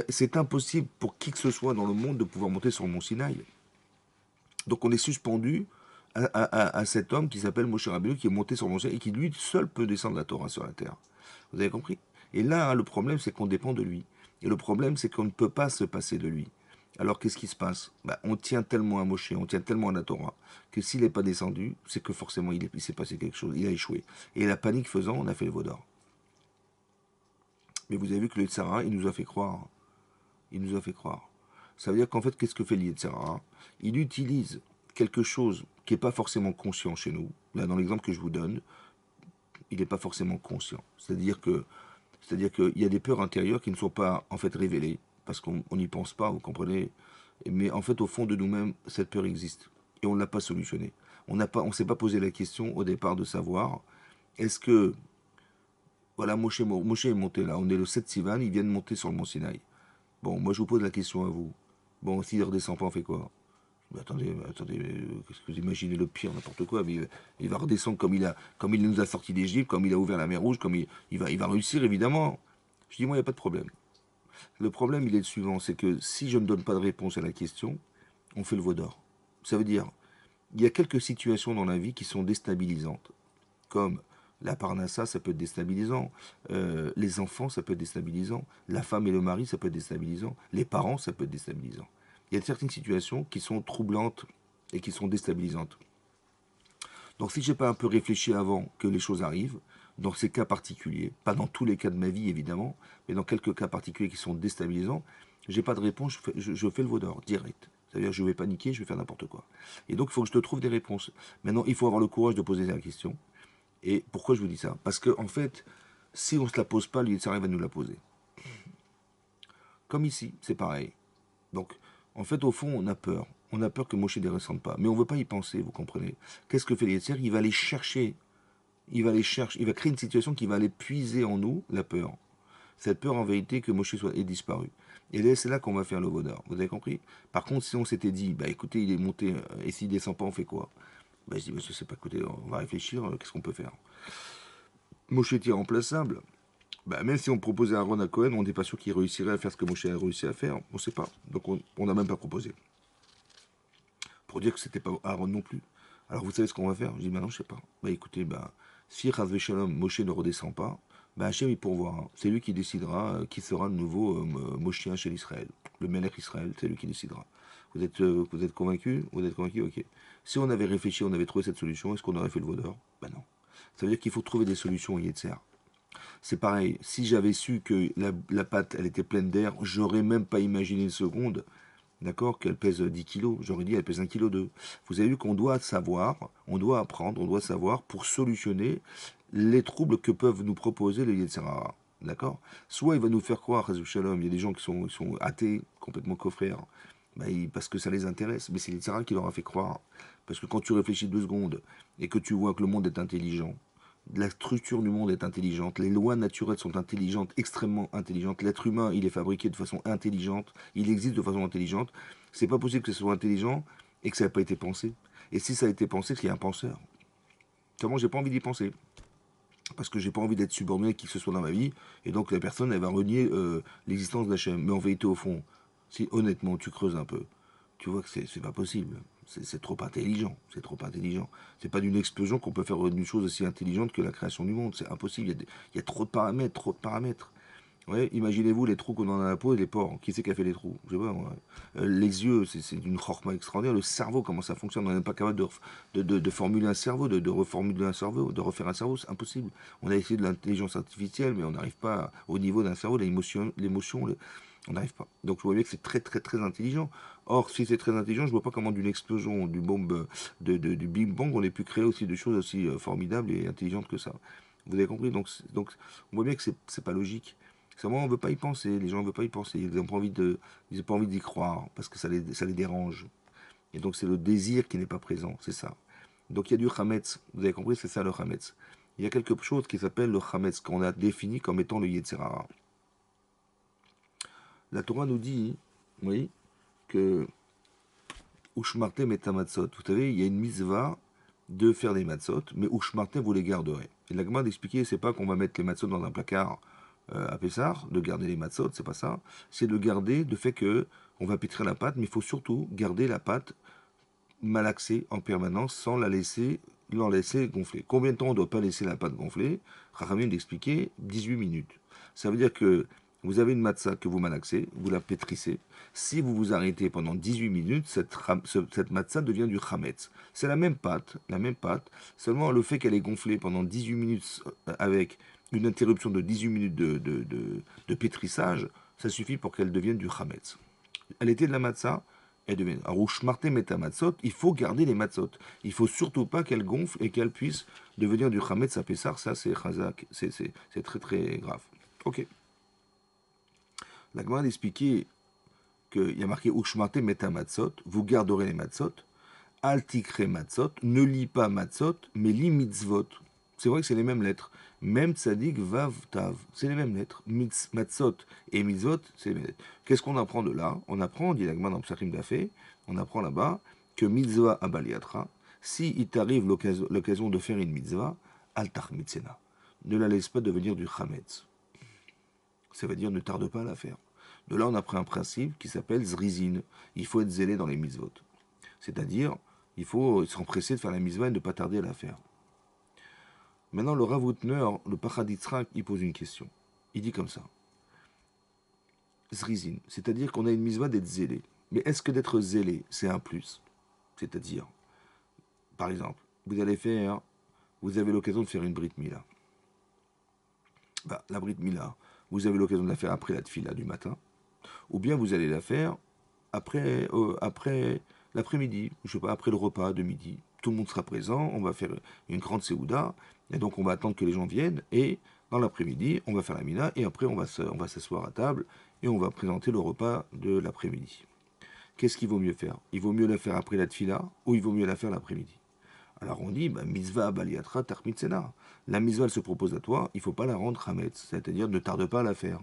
C'est impossible pour qui que ce soit dans le monde de pouvoir monter sur le mont Sinaï. Donc on est suspendu à cet homme qui s'appelle Moshe Rabbeinu, qui est monté sur le mont Sinaï et qui lui seul peut descendre la Torah sur la terre. Vous avez compris? Et là, le problème, c'est qu'on dépend de lui. Et le problème, c'est qu'on ne peut pas se passer de lui. Alors, qu'est-ce qui se passe? On tient tellement à Moshe, on tient tellement à la Torah, que s'il n'est pas descendu, c'est que forcément, il s'est passé quelque chose, il a échoué. Et la panique faisant, on a fait le veau d'or. Mais vous avez vu que le Yetzirah, il nous a fait croire. Il nous a fait croire. Ça veut dire qu'en fait, qu'est-ce que fait le Yetzirah? Il utilise quelque chose qui n'est pas forcément conscient chez nous. Là, dans l'exemple que je vous donne, il n'est pas forcément conscient. C'est-à-dire qu'il y a des peurs intérieures qui ne sont pas en fait révélées, parce qu'on n'y pense pas, vous comprenez. Mais en fait, au fond de nous-mêmes, cette peur existe. Et on ne l'a pas solutionnée. On ne s'est pas posé la question au départ de savoir, est-ce que, voilà, Moshe est monté là, on est le 7 Sivan, il vient de monter sur le mont Sinaï. Bon, moi je vous pose la question à vous. Bon, s'il ne redescend pas, on fait quoi? Attendez, qu'est-ce que vous imaginez le pire, n'importe quoi, mais il va redescendre comme il nous a sortis d'Égypte, comme il a ouvert la mer Rouge, comme il va réussir évidemment. Je dis, moi, il n'y a pas de problème. Le problème, il est le suivant, c'est que si je ne donne pas de réponse à la question, on fait le veau d'or. Ça veut dire, il y a quelques situations dans la vie qui sont déstabilisantes, comme la parnassa, ça peut être déstabilisant, les enfants, ça peut être déstabilisant, la femme et le mari, ça peut être déstabilisant, les parents, ça peut être déstabilisant. Il y a certaines situations qui sont troublantes et qui sont déstabilisantes. Donc si je n'ai pas un peu réfléchi avant que les choses arrivent, dans ces cas particuliers, pas dans tous les cas de ma vie évidemment, mais dans quelques cas particuliers qui sont déstabilisants, j'ai pas de réponse, je fais le veau d'or, direct. C'est-à-dire je vais paniquer, je vais faire n'importe quoi. Et donc il faut que je te trouve des réponses. Maintenant, il faut avoir le courage de poser la question. Et pourquoi je vous dis ça? Parce que en fait, si on ne se la pose pas, lui, ça arrive à nous la poser. Comme ici, c'est pareil. Donc, en fait, au fond, on a peur. On a peur que Moshe ne descende pas. Mais on ne veut pas y penser, vous comprenez? Qu'est-ce que fait l'Yetzer? Il va aller chercher. Il va aller chercher. Il va créer une situation qui va aller puiser en nous la peur. Cette peur, en vérité, que Moshe ait disparu. Et là, c'est là qu'on va faire le vaudor. Vous avez compris? Par contre, si on s'était dit, bah écoutez, il est monté, et s'il descend pas, on fait quoi? Bah, je dis, bah, je sais pas, écoutez, on va réfléchir, qu'est-ce qu'on peut faire? Moshe est irremplaçable. Bah, même si on proposait à Aaron à Cohen, on n'est pas sûr qu'il réussirait à faire ce que Moshe a réussi à faire. On ne sait pas. Donc on n'a même pas proposé. Pour dire que c'était pas Aaron non plus. Alors vous savez ce qu'on va faire? Je dis, maintenant je sais pas. Bah écoutez, bah, si Chazvé Shalom, Moshe ne redescend pas, bah Hachem il pourvoira. C'est lui qui décidera qui sera le nouveau Moshien chez l'Israël. Le Melech Israël, c'est lui qui décidera. Vous êtes convaincu? Vous êtes convaincu? Ok. Si on avait réfléchi, on avait trouvé cette solution, est-ce qu'on aurait fait le vaudor? Bah non. Ça veut dire qu'il faut trouver des solutions au Yetzer. C'est pareil, si j'avais su que la pâte, elle était pleine d'air, j'aurais même pas imaginé une seconde, d'accord, qu'elle pèse 10 kilos. J'aurais dit, elle pèse 1,2 kg. Vous avez vu qu'on doit savoir, on doit apprendre, on doit savoir pour solutionner les troubles que peuvent nous proposer les Yetzirah. D'accord? Soit il va nous faire croire, Réseau Shalom, il y a des gens qui sont athées, complètement coffrères, parce que ça les intéresse, mais c'est les Yetzirah qui leur a fait croire. Parce que quand tu réfléchis 2 secondes et que tu vois que le monde est intelligent, la structure du monde est intelligente, les lois naturelles sont intelligentes, extrêmement intelligentes, l'être humain, il est fabriqué de façon intelligente, il existe de façon intelligente, c'est pas possible que ce soit intelligent et que ça n'a pas été pensé. Et si ça a été pensé, c'est qu'il y a un penseur. Comment j'ai pas envie d'y penser? Parce que j'ai pas envie d'être subordonné à qui que ce soit dans ma vie, et donc la personne, elle va renier l'existence d'Hachem. Mais en vérité, au fond, si honnêtement tu creuses un peu, tu vois que c'est pas possible. C'est trop intelligent. C'est trop intelligent. C'est pas d'une explosion qu'on peut faire une chose aussi intelligente que la création du monde. C'est impossible. Il y a trop de paramètres, trop de paramètres. Ouais, imaginez-vous les trous qu'on a dans la peau et les pores. Qui c'est qui a fait les trous? Je sais pas, moi. Les yeux, c'est une chorma extraordinaire. Le cerveau, comment ça fonctionne? On n'est même pas capable de formuler un cerveau, de reformuler un cerveau, de refaire un cerveau. C'est impossible. On a essayé de l'intelligence artificielle, mais on n'arrive pas au niveau d'un cerveau, l'émotion, On n'arrive pas. Donc, vous voyez que c'est très, très, très intelligent. Or, si c'est très intelligent, je ne vois pas comment d'une explosion, du bombe, du Big Bang, on ait pu créer aussi des choses aussi formidables et intelligentes que ça. Vous avez compris? Donc, on voit bien que c'est pas logique. Seulement, on ne veut pas y penser. Les gens ne veulent pas y penser. Ils n'ont pas envie ils ont pas envie d'y croire parce que ça les dérange. Et donc, c'est le désir qui n'est pas présent. C'est ça. Donc, il y a du Hametz. Vous avez compris? C'est ça le Hametz. Il y a quelque chose qui s'appelle le Hametz, qu'on a défini comme étant le Yetzirara. La Torah nous dit, oui, que Ushmartem et Tamatzot. Vous savez, il y a une mitzvah de faire des matzot, mais Ushmartem, vous les garderez. Et la Gemara d'expliquer, c'est pas qu'on va mettre les matzot dans un placard à Pessar, de garder les matzot, c'est pas ça. C'est de garder, de fait que on va pétrir la pâte, mais il faut surtout garder la pâte malaxée en permanence sans l'en laisser gonfler. Combien de temps on ne doit pas laisser la pâte gonfler? Rachamim d'expliquer 18 minutes. Ça veut dire que vous avez une matzah que vous malaxez, vous la pétrissez. Si vous vous arrêtez pendant 18 minutes, cette matzah devient du chametz. C'est la même pâte, seulement le fait qu'elle est gonflée pendant 18 minutes avec une interruption de 18 minutes de pétrissage, ça suffit pour qu'elle devienne du chametz. Elle était de la matzah, elle devient. Alors, au shmarté metamatzot, il faut garder les matzot. Il faut surtout pas qu'elle gonfle et qu'elle puisse devenir du chametz à Pessar. Ça, c'est chazak. C'est très très grave. Ok. La Gemara d'expliquer qu'il y a marqué Ushmate meta matzot, vous garderez les matzot, altikre matzot, ne lis pas matzot, mais lis mitzvot. C'est vrai que c'est les mêmes lettres. Même tzadik, vav, tav, c'est les mêmes lettres. Matzot et mitzvot, c'est les mêmes lettres. Qu'est-ce qu'on apprend de là? On apprend, dit la Gemara dans Psachim Dafé, on apprend là-bas que mitzvah abaliatra, si il t'arrive l'occasion de faire une mitzvah, altar mitzena, ne la laisse pas devenir du chametz. Ça veut dire ne tarde pas à la faire. De là, on a pris un principe qui s'appelle zrizin. Il faut être zélé dans les mitzvot. C'est-à-dire, il faut s'empresser de faire la mitzvah et ne pas tarder à la faire. Maintenant, le Rav Hutner, le Pachaditzrak, il pose une question. Il dit comme ça. Zrizin, c'est-à-dire qu'on a une mitzvah d'être zélé. Mais est-ce que d'être zélé, c'est un plus? C'est-à-dire, par exemple, vous avez l'occasion de faire une Brit Mila. La Brit Mila, vous avez l'occasion de la faire après la Tfila du matin. Ou bien vous allez la faire après l'après-midi, je sais pas, après le repas de midi. Tout le monde sera présent, on va faire une grande séouda, et donc on va attendre que les gens viennent, et dans l'après-midi, on va faire la mina, et après on va s'asseoir à table, et on va présenter le repas de l'après-midi. Qu'est-ce qu'il vaut mieux faire? Il vaut mieux la faire après la tfila, ou il vaut mieux la faire l'après-midi? Alors on dit, mitzvah baliatra tarmitzena. La mitzvah, elle se propose à toi, il ne faut pas la rendre chametz, c'est-à-dire ne tarde pas à la faire.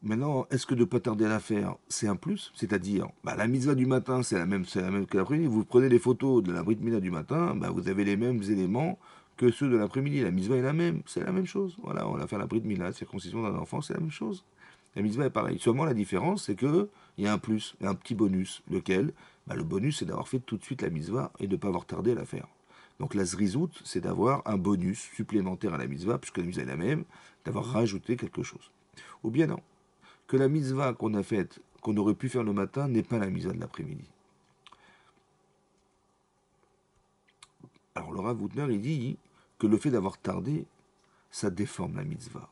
Maintenant, est-ce que de ne pas tarder à la faire, c'est un plus? C'est-à-dire, la mitzvah du matin, c'est la même que l'après-midi. Vous prenez les photos de la Brit Mila du matin, vous avez les mêmes éléments que ceux de l'après-midi. La mitzvah est la même, c'est la même chose. Voilà, on va faire la Brit Mila, la circoncision d'un enfant, c'est la même chose. La mitzvah est pareille. Seulement la différence, c'est qu'il y a un plus, un petit bonus. Lequel? Le bonus, c'est d'avoir fait tout de suite la mitzvah et de ne pas avoir tardé à la faire. Donc la zrizout, c'est d'avoir un bonus supplémentaire à la mitzvah, puisque la mitzvah est la même, d'avoir rajouté quelque chose. Ou bien non, que la mitzvah qu'on a faite, qu'on aurait pu faire le matin, n'est pas la mitzvah de l'après-midi. Alors le Rav Hutner, il dit que le fait d'avoir tardé, ça déforme la mitzvah.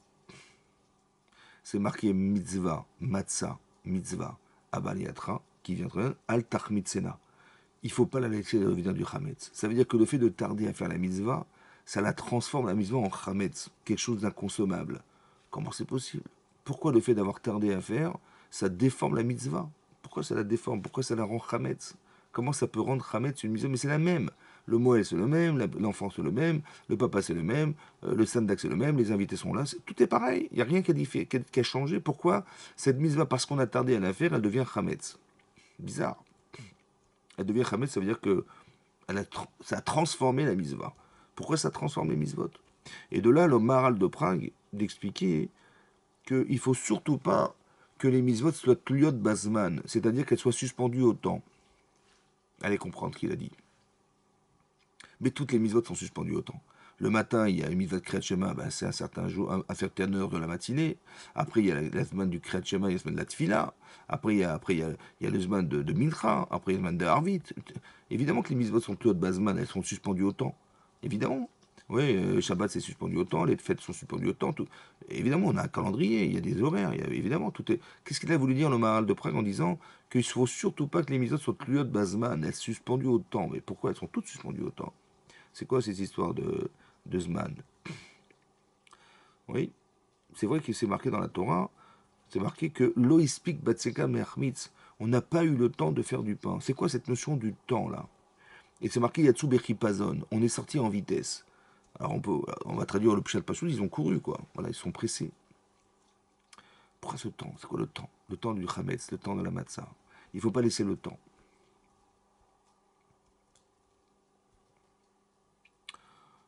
C'est marqué mitzvah, matzah, mitzvah, abaliatra, qui viendrait al tachmitzena. Il ne faut pas la laisser devenir du chametz. Ça veut dire que le fait de tarder à faire la mitzvah, ça la transforme la mitzvah en chametz, quelque chose d'inconsommable. Comment c'est possible? Pourquoi le fait d'avoir tardé à faire, ça déforme la mitzvah? Pourquoi ça la déforme? Pourquoi ça la rend chametz? Comment ça peut rendre chametz une mitzvah? Mais c'est la même. Le Moël c'est le même, l'enfant c'est le même, le papa c'est le même, le sandak c'est le même, les invités sont là, tout est pareil. Il n'y a rien qui a changé. Pourquoi cette mitzvah, parce qu'on a tardé à la faire, elle devient chametz? Bizarre. Elle devient chametz, ça veut dire que ça a transformé la mitzvah. Pourquoi ça transforme les mitzvot? Et de là, le Maharal de Prague d'expliquer qu'il ne faut surtout pas que les mitzvot soient tliot basman, c'est-à-dire qu'elles soient suspendues au temps. Allez comprendre ce qu'il a dit. Mais toutes les mitzvot sont suspendues au temps. Le matin, il y a une mitzvah de Kriyat Shema, c'est un certain jour, un certain heure de la matinée. Après, il y a la semaine du Kriyat Shema, il y a la semaine de la Tfila. Après, il y a le semaine de Mincha. Après, il y a le semaine de Harvit. Évidemment que les mitzvot sont tliot basman, elles sont suspendues au temps. Évidemment. Oui, Shabbat c'est suspendu au temps, les fêtes sont suspendues au temps. Tout. Évidemment, on a un calendrier, il y a des horaires, évidemment, tout est. Qu'est-ce qu'il a voulu dire le Maharal de Prague en disant qu'il ne faut surtout pas que les mitzvot soient tluot bazman, elles sont suspendues au temps. Mais pourquoi elles sont toutes suspendues au temps? C'est quoi ces histoires de Zman? Oui, c'est vrai que c'est marqué dans la Torah, c'est marqué que loispik batseka mermitz, on n'a pas eu le temps de faire du pain. C'est quoi cette notion du temps là? Et c'est marqué Yatsu Bechipazon, on est sorti en vitesse. Alors on va traduire le Pshat Pachoul, ils ont couru quoi. Voilà, ils sont pressés. Pourquoi ce temps? C'est quoi le temps? Le temps du Hametz, le temps de la Matzah. Il ne faut pas laisser le temps.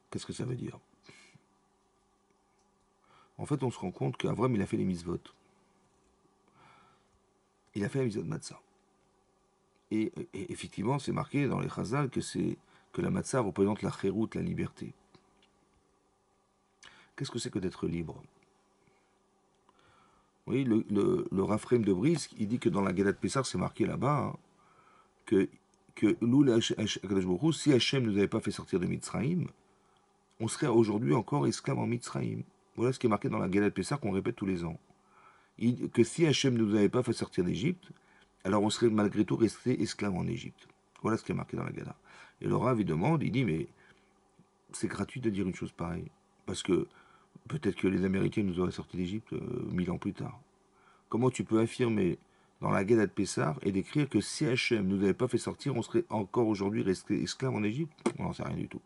Qu'est-ce que ça veut dire? En fait, on se rend compte qu'Avram, il a fait les mitzvot. Il a fait la mitzvot de Matzah. Et effectivement, c'est marqué dans les Chazal que la Matzah représente la chéroute, la liberté. Qu'est-ce que c'est que d'être libre? Oui, le Raphaël de Brisk, il dit que dans la Gadat Pessar, c'est marqué là-bas, hein, que, si Hachem ne nous avait pas fait sortir de Mitzrayim, on serait aujourd'hui encore esclave en Mitzrayim. Voilà ce qui est marqué dans la Gadat Pessar qu'on répète tous les ans. Que si Hachem ne nous avait pas fait sortir d'Égypte, alors on serait malgré tout resté esclave en Égypte. Voilà ce qui est marqué dans la Gada. Et le Rav, il demande, il dit, mais c'est gratuit de dire une chose pareille. Parce que peut-être que les Américains nous auraient sorti d'Égypte 1000 ans plus tard. Comment tu peux affirmer dans la Gada de Pessar et d'écrire que si Hachem ne nous avait pas fait sortir, on serait encore aujourd'hui resté esclave en Égypte? On n'en sait rien du tout.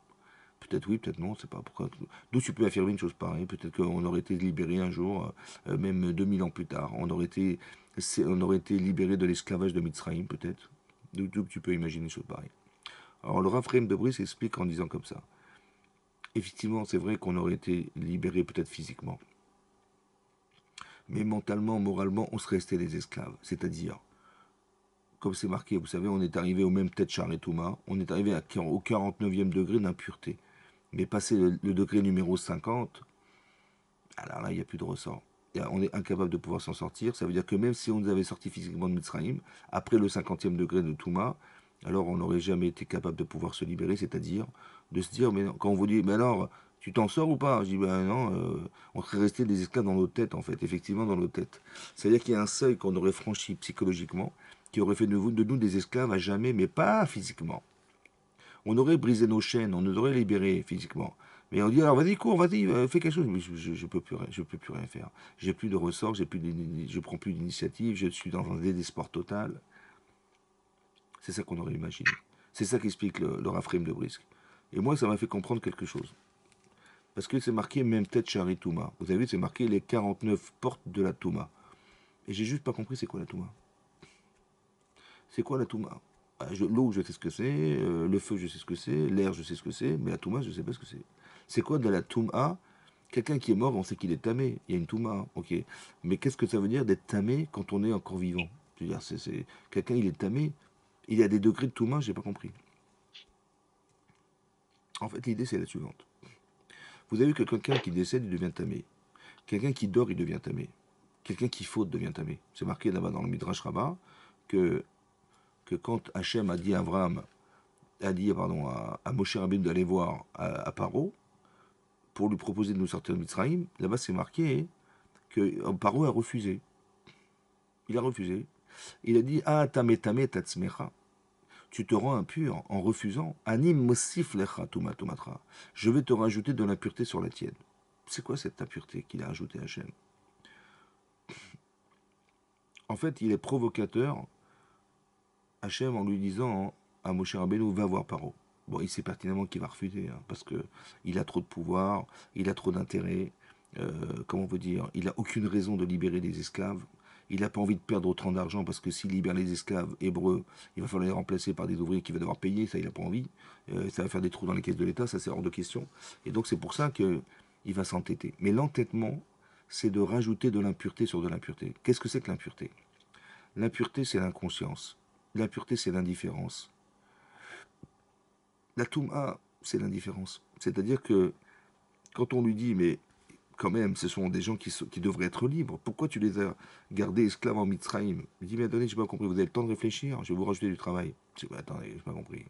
Peut-être oui, peut-être non, c'est pas pourquoi. D'où tu peux affirmer une chose pareille? Peut-être qu'on aurait été libéré un jour, même 2000 ans plus tard. On aurait été libéré de l'esclavage de Mitzrayim, peut-être. D'où tu peux imaginer une chose pareille. Alors le Raphaël de Brice explique en disant comme ça. Effectivement, c'est vrai qu'on aurait été libéré peut-être physiquement. Mais mentalement, moralement, on serait resté des esclaves. C'est-à-dire, comme c'est marqué, vous savez, on est arrivé au même tête char et Touma, on est arrivé au 49e degré d'impureté. Mais passé le degré numéro 50, alors là, il n'y a plus de ressort. On est incapable de pouvoir s'en sortir. Ça veut dire que même si on nous avait sorti physiquement de Mitzrayim, après le 50e degré de Touma, alors on n'aurait jamais été capable de pouvoir se libérer, c'est-à-dire de se dire, mais non, quand on vous dit, mais alors, tu t'en sors ou pas? Je dis, ben non, on serait resté des esclaves dans nos têtes, en fait, effectivement, dans nos têtes. C'est-à-dire qu'il y a un seuil qu'on aurait franchi psychologiquement, qui aurait fait de nous des esclaves à jamais, mais pas physiquement. On aurait brisé nos chaînes, on nous aurait libérés physiquement. Mais on dit alors vas-y cours, vas-y, fais quelque chose. Mais je peux plus rien, je peux plus rien faire. J'ai plus de ressort, je prends plus d'initiative, je suis dans un désespoir total. C'est ça qu'on aurait imaginé. C'est ça qu'explique le Raphaël de Brisque. Et moi, ça m'a fait comprendre quelque chose. Parce que c'est marqué même tête Shari Touma. Vous avez vu, c'est marqué les 49 portes de la Touma. Et j'ai juste pas compris c'est quoi la Touma. C'est quoi la Touma? L'eau, je sais ce que c'est, le feu, je sais ce que c'est, l'air, je sais ce que c'est, mais la Touma, je sais pas ce que c'est. C'est quoi de la Touma? Quelqu'un qui est mort, on sait qu'il est tamé. Il y a une Touma, ok. Mais qu'est-ce que ça veut dire d'être tamé quand on est encore vivant? Je veux dire, quelqu'un, il est tamé. Il y a des degrés de Touma, j'ai pas compris. En fait, l'idée, c'est la suivante. Vous avez vu que quelqu'un qui décède, il devient tamé. Quelqu'un qui dort, il devient tamé. Quelqu'un qui faute devient tamé. C'est marqué là-bas dans le Midrash Rabbah que, que quand Hachem a dit à Abraham, à Moshe Rabbeinu d'aller voir à Paro pour lui proposer de nous sortir de Mitzrayim, là-bas c'est marqué que Paro a refusé. Il a refusé. Il a dit ah tamé tamé tatzmecha. Tu te rends impur en refusant. Anim mosif lecha tumatra. Je vais te rajouter de l'impureté sur la tienne. C'est quoi cette impureté qu'il a ajoutée à Hachem? En fait, il est provocateur, Hachem, en lui disant à Moshe Rabbeinu, va voir Paro. Bon, il sait pertinemment qu'il va refuser, hein, parce que il a trop de pouvoir, il a trop d'intérêt, comment on peut dire, il n'a aucune raison de libérer des esclaves, il n'a pas envie de perdre autant d'argent, parce que s'il libère les esclaves hébreux, il va falloir les remplacer par des ouvriers qu'il va devoir payer, ça il n'a pas envie, ça va faire des trous dans les caisses de l'État, ça c'est hors de question, et donc c'est pour ça qu'il va s'entêter. Mais l'entêtement, c'est de rajouter de l'impureté sur de l'impureté. Qu'est-ce que c'est que l'impureté? L'impureté, c'est l'inconscience. L'impureté, c'est l'indifférence. La Touma, c'est l'indifférence. C'est-à-dire que quand on lui dit, mais quand même, ce sont des gens qui devraient être libres, pourquoi tu les as gardés esclaves en Mitzrayim? Il dit, mais attendez, je n'ai pas compris, vous avez le temps de réfléchir, je vais vous rajouter du travail. Je dis, mais attendez, je n'ai pas compris.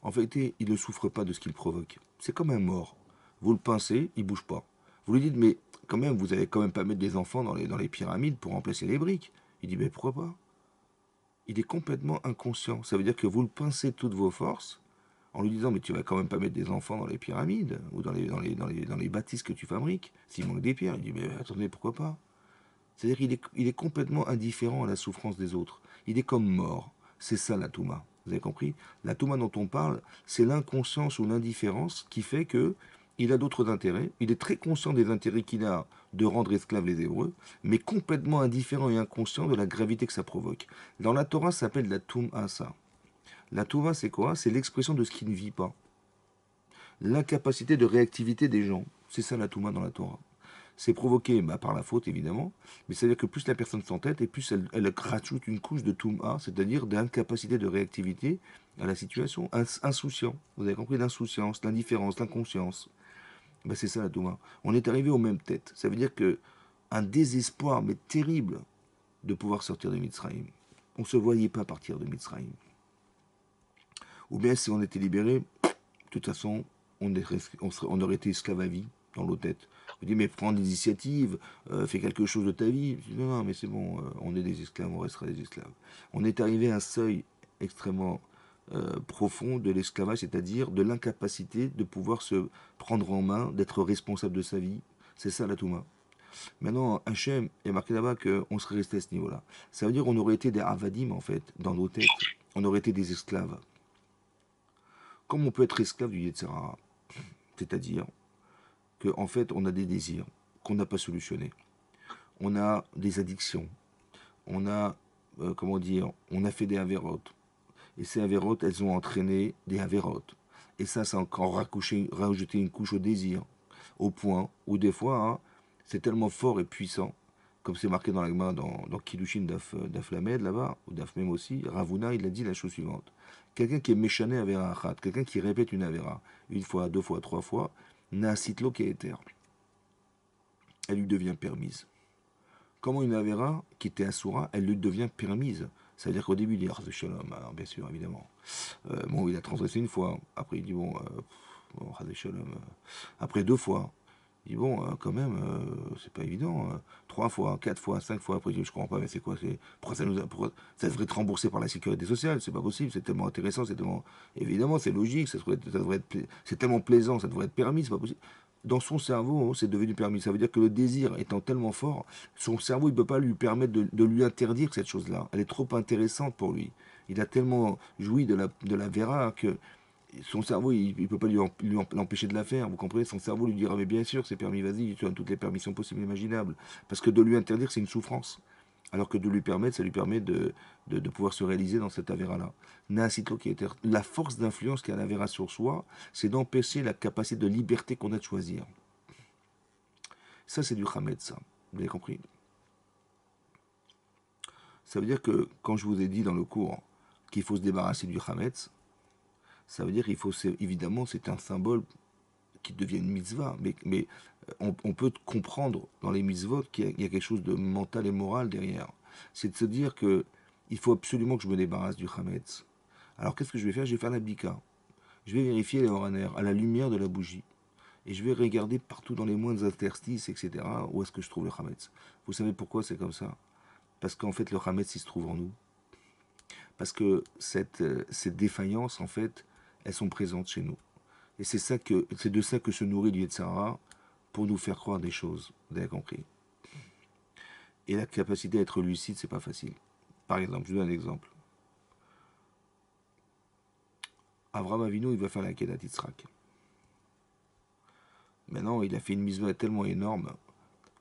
En vérité, il ne souffre pas de ce qu'il provoque. C'est comme un mort. Vous le pincez, il bouge pas. Vous lui dites, mais quand même, vous allez quand même pas mettre des enfants dans les pyramides pour remplacer les briques. Il dit, mais pourquoi pas? Il est complètement inconscient. Ça veut dire que vous le pincez de toutes vos forces en lui disant, mais tu vas quand même pas mettre des enfants dans les pyramides ou dans les bâtisses que tu fabriques. S'il manque des pierres, il dit, mais attendez, pourquoi pas? C'est-à-dire qu'il est complètement indifférent à la souffrance des autres. Il est comme mort. C'est ça la Touma. Vous avez compris? La Touma dont on parle, c'est l'inconscience ou l'indifférence qui fait que il a d'autres intérêts. Il est très conscient des intérêts qu'il a de rendre esclaves les Hébreux, mais complètement indifférent et inconscient de la gravité que ça provoque. Dans la Torah, ça s'appelle la Touma, ça. La Touma, c'est quoi? C'est l'expression de ce qui ne vit pas. L'incapacité de réactivité des gens. C'est ça la Touma dans la Torah. C'est provoqué par la faute, évidemment, mais c'est-à-dire que plus la personne s'entête, et plus elle rajoute une couche de Touma, c'est-à-dire d'incapacité de réactivité à la situation. Insouciant, vous avez compris, l'insouciance, l'indifférence, l'inconscience. C'est ça la Touma. On est arrivé aux mêmes têtes. Ça veut dire que un désespoir, mais terrible, de pouvoir sortir de Mitzrayim. On ne se voyait pas partir de Mitzrayim. Ou bien si on était libéré, de toute façon, on aurait été esclave à vie dans nos têtes. Vous dites, mais prends l'initiative, fais quelque chose de ta vie. Je dis, non, non, mais c'est bon, on est des esclaves, on restera des esclaves. On est arrivé à un seuil extrêmement profond de l'esclavage, c'est-à-dire de l'incapacité de pouvoir se prendre en main, d'être responsable de sa vie. C'est ça la Touma. Maintenant, Hachem est marqué là-bas qu'on serait resté à ce niveau-là. Ça veut dire qu'on aurait été des avadim, en fait, dans nos têtes. On aurait été des esclaves. Comme on peut être esclave du Yetzirah, c'est-à-dire qu'en fait, on a des désirs qu'on n'a pas solutionnés. On a des addictions. On a, comment dire, on a fait des avérotes. Et ces avérotes, elles ont entraîné des avérotes. Et ça a encore rajouté une couche au désir. Au point où des fois, hein, c'est tellement fort et puissant, comme c'est marqué dans l'Agma, dans Kiddushin d'Af Lamed, là-bas, ou d'Af Mem aussi, Ravuna, il a dit la chose suivante. Quelqu'un qui est méchané Avera Achat, quelqu'un qui répète une Avera, une fois, deux fois, trois fois, n'a un sitlo qui est éther. Elle lui devient permise. Comment une Avera, qui était Asura, elle lui devient permise? Ça veut dire qu'au début, il dit ah, Shalom, alors, bien sûr, évidemment. Bon, il a transgressé une fois. Après, il dit bon, Shalom. Après deux fois. Il dit bon, quand même, c'est pas évident. Trois fois, quatre fois, cinq fois. Après, je comprends pas, mais c'est quoi? Pourquoi ça devrait être remboursé par la sécurité sociale? C'est pas possible. C'est tellement intéressant, c'est tellement évidemment, c'est logique. C'est tellement plaisant, ça devrait être permis. C'est pas possible. Dans son cerveau, c'est devenu permis. Ça veut dire que le désir étant tellement fort, son cerveau, il ne peut pas lui permettre de lui interdire cette chose-là. Elle est trop intéressante pour lui. Il a tellement joui de la vera que son cerveau, il ne peut pas l'empêcher de la faire. Vous comprenez? Son cerveau lui dira, mais bien sûr, c'est permis, vas-y, tu as toutes les permissions possibles et imaginables. Parce que de lui interdire, c'est une souffrance. Alors que de lui permettre, ça lui permet de pouvoir se réaliser dans cette avéra-là. La force d'influence qu'a l'avéra sur soi, c'est d'empêcher la capacité de liberté qu'on a de choisir. Ça, c'est du Hamed, ça. Vous avez compris? Ça veut dire que quand je vous ai dit dans le cours qu'il faut se débarrasser du Hametz, ça veut dire qu'il faut, évidemment, c'est un symbole qui devient une mitzvah, mais on peut comprendre dans les mitzvot qu'il y a quelque chose de mental et moral derrière. C'est de se dire que il faut absolument que je me débarrasse du Hametz. Alors qu'est-ce que je vais faire? Je vais faire la bika. Je vais vérifier les horaires à la lumière de la bougie. Et je vais regarder partout dans les moindres interstices, etc., où est-ce que je trouve le Hametz. Vous savez pourquoi c'est comme ça? Parce qu'en fait, le Hametz, il se trouve en nous. Parce que cette défaillance, en fait, elles sont présentes chez nous. Et c'est de ça que se nourrit le Yetzirah pour nous faire croire des choses. Vous avez compris? Et la capacité à être lucide, c'est pas facile. Par exemple, je vous donne un exemple. Avraham Avinu, il va faire la Kedat Yitzhak. Maintenant, il a fait une mitzvah tellement énorme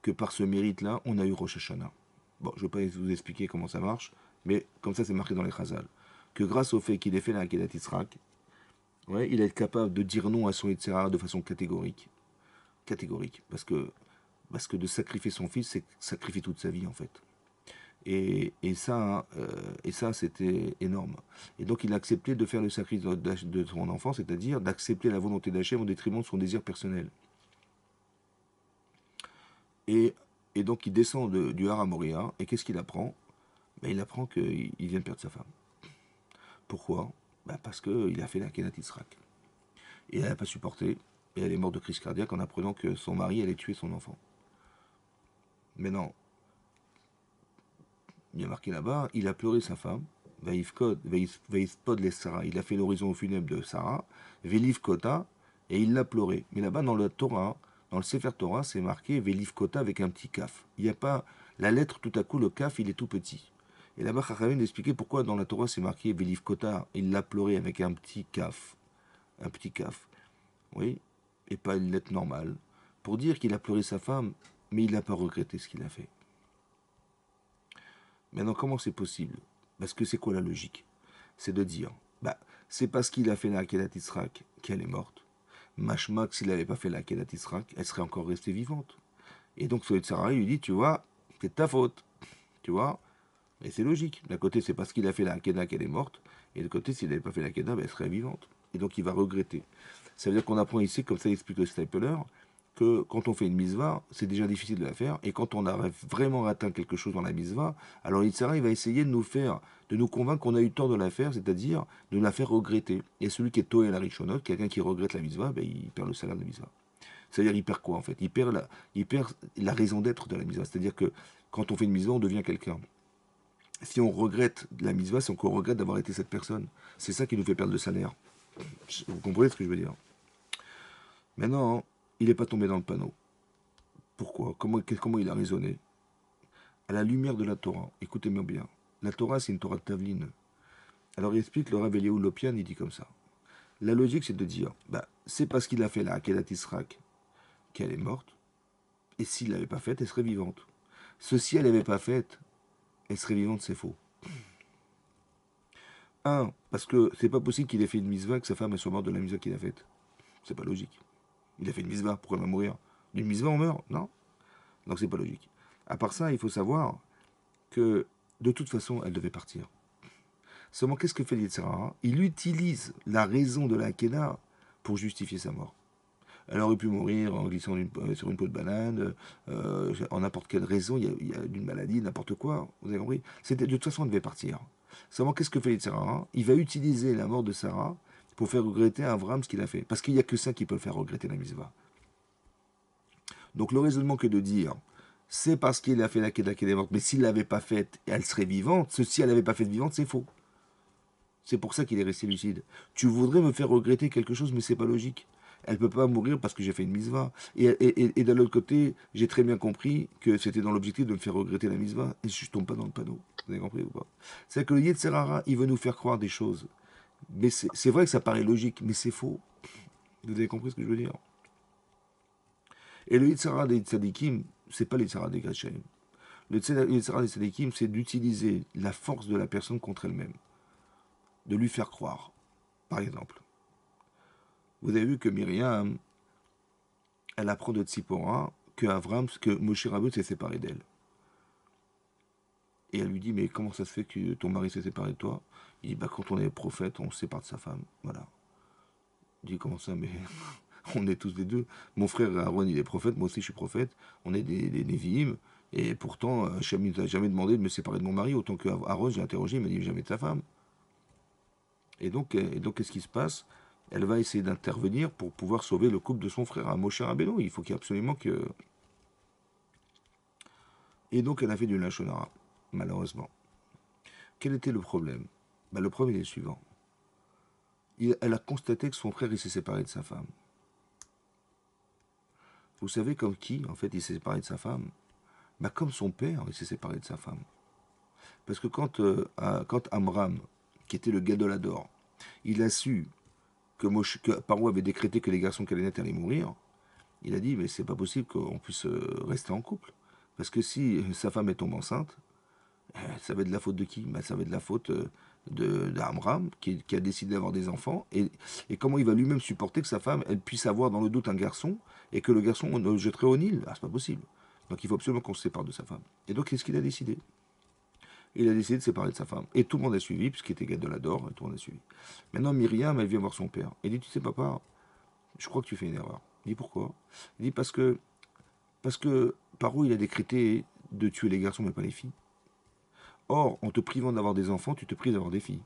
que par ce mérite-là, on a eu Rosh Hashanah. Bon, je ne vais pas vous expliquer comment ça marche, mais comme ça, c'est marqué dans les Chazal. Que grâce au fait qu'il ait fait la Kedat Yitzhak, ouais, il est capable de dire non à son Yetzirah de façon catégorique. Catégorique. Parce que de sacrifier son fils, c'est sacrifier toute sa vie, en fait. Et ça, c'était énorme. Et donc, il a accepté de faire le sacrifice de son enfant, c'est-à-dire d'accepter la volonté d'Hachem au détriment de son désir personnel. Et, et donc, il descend du Har et qu'est-ce qu'il apprend? Il apprend qu'il vient de perdre sa femme. Pourquoi? Bah, parce qu'il a fait la Kenat Israq. Et elle n'a pas supporté, et elle est morte de crise cardiaque en apprenant que son mari allait tuer son enfant. Mais non, il y a marqué là-bas, il a pleuré sa femme, Vaïspod les Sarah, il a fait l'horizon funèbre de Sarah, Veliv Kota, et il l'a pleuré. Mais là-bas, dans le Torah, dans le Sefer Torah, c'est marqué Veliv Kota avec un petit kaf. Il n'y a pas la lettre, tout à coup, le kaf, il est tout petit. Et là-bas, Chachamim expliquait pourquoi dans la Torah, c'est marqué Veliv Kota, il l'a pleuré avec un petit kaf. Un petit kaf. Oui, et pas une lettre normale. Pour dire qu'il a pleuré sa femme, mais il n'a pas regretté ce qu'il a fait. Maintenant, comment c'est possible? Parce que c'est quoi la logique? C'est de dire, bah, c'est parce qu'il a fait la Kedat Israq qu'elle est morte. Mashmak, s'il n'avait pas fait la Kedat Israq, elle serait encore restée vivante. Et donc, Sarah lui dit, tu vois, c'est de ta faute. Tu vois? Et c'est logique. D'un côté, c'est parce qu'il a fait la Kedah qu'elle est morte. Et de l'autre côté, s'il n'avait pas fait la Kedah, bah, elle serait vivante. Et donc, il va regretter. Ça veut dire qu'on apprend ici, comme ça explique le Stapler, que quand on fait une misva, c'est déjà difficile de la faire. Et quand on a vraiment atteint quelque chose dans la misva, alors Yitzhara, il va essayer de nous faire, de nous convaincre qu'on a eu tort de la faire, c'est-à-dire de la faire regretter. Et celui qui est Toé la Rishonot, quelqu'un qui regrette la misva, ben, il perd le salaire de misva. C'est-à-dire, il perd quoi en fait il perd la raison d'être de la misva. C'est-à-dire que quand on fait une misva, on devient quelqu'un. Si on regrette la misva, c'est qu'on regrette d'avoir été cette personne. C'est ça qui nous fait perdre le salaire. Vous comprenez ce que je veux dire? Maintenant, il n'est pas tombé dans le panneau. Pourquoi? Comment il a raisonné? À la lumière de la Torah, écoutez-moi bien. La Torah, c'est une Torah de Tavline. Alors il explique, le Rav Eliyahu Lopian, il dit comme ça. La logique, c'est de dire, bah, c'est parce qu'il a fait la Akedat Israq qu'elle est morte, et s'il ne l'avait pas faite, elle serait vivante. Ceci, elle n'avait pas faite, elle serait vivante, c'est faux. Un, parce que c'est pas possible qu'il ait fait une misva, que sa femme elle soit morte de la misva qu'il a faite. C'est pas logique. Il a fait une misva, pourquoi elle va mourir? D'une misva, on meurt? Non. Donc c'est pas logique. À part ça, il faut savoir que de toute façon, elle devait partir. Seulement, qu'est-ce que fait l'Yetzirah? Il utilise la raison de la Hakeda pour justifier sa mort. Elle aurait pu mourir en glissant sur une peau de banane, en n'importe quelle raison, il y a d'une maladie, n'importe quoi. Vous avez compris? De toute façon, elle devait partir. Seulement, qu'est-ce que fait l'Yetzirah? Il va utiliser la mort de Sarah pour faire regretter à Avram ce qu'il a fait. Parce qu'il n'y a que ça qui peut faire regretter la misva. Donc, le raisonnement que de dire c'est parce qu'il a fait la Kedah qu'elle est morte, mais s'il ne l'avait pas faite, elle serait vivante. Ceci, elle n'avait pas fait vivante, c'est faux. C'est pour ça qu'il est resté lucide. Tu voudrais me faire regretter quelque chose, mais c'est pas logique. Elle ne peut pas mourir parce que j'ai fait une misva. Et d'un autre côté, j'ai très bien compris que c'était dans l'objectif de me faire regretter la misva, et je ne tombe pas dans le panneau. Vous avez compris ou pas? C'est que le Yetzerara, il veut nous faire croire des choses. Mais c'est vrai que ça paraît logique, mais c'est faux. Vous avez compris ce que je veux dire? Et le Yetzerara des Tzadikim, c'est pas le Yetzerara des Gretchen. Le Yetzerara des Tzadikim, c'est d'utiliser la force de la personne contre elle-même. De lui faire croire. Par exemple, vous avez vu que Myriam, elle apprend de Tzipora que Moshe Rabbeinu s'est séparé d'elle. Et elle lui dit, mais comment ça se fait que ton mari s'est séparé de toi? Il dit, bah quand on est prophète, on se sépare de sa femme. Voilà. Il dit, comment ça? Mais on est tous les deux. Mon frère Aaron, il est prophète, moi aussi je suis prophète. On est des Névi'im. Et pourtant, Hachem ne t'a jamais demandé de me séparer de mon mari. Autant que Aaron, j'ai interrogé, il m'a dit, jamais de ta femme. Et donc qu'est-ce qui se passe? Elle va essayer d'intervenir pour pouvoir sauver le couple de son frère, à Moshe Rabbeinu. Il faut qu'il y ait absolument que... Et donc elle a fait du lachonara, malheureusement. Quel était le problème? Le problème est le suivant. Elle a constaté que son frère il s'est séparé de sa femme. Vous savez comme qui, en fait, il s'est séparé de sa femme? Comme son père, il s'est séparé de sa femme. Parce que quand Amram, qui était le Gadolador, il a su que Paro avait décrété que les garçons cananéens allaient mourir, il a dit, mais c'est pas possible qu'on puisse rester en couple. Parce que si sa femme est tombée enceinte, ça va être de la faute de qui? Ça va être de la faute d'Amram, qui a décidé d'avoir des enfants. Et comment il va lui-même supporter que sa femme, elle puisse avoir dans le doute un garçon, et que le garçon on le jetterait au Nil? C'est pas possible. Donc il faut absolument qu'on se sépare de sa femme. Et donc qu'est-ce qu'il a décidé? Il a décidé de se séparer de sa femme. Et tout le monde a suivi, puisqu'il était Gadolador, et tout le monde a suivi. Maintenant, Myriam, elle vient voir son père. Elle dit, tu sais, papa, je crois que tu fais une erreur. Il dit, pourquoi? Il dit, parce que Paro, il a décrété de tuer les garçons, mais pas les filles. Or, en te privant d'avoir des enfants, tu te prives d'avoir des filles.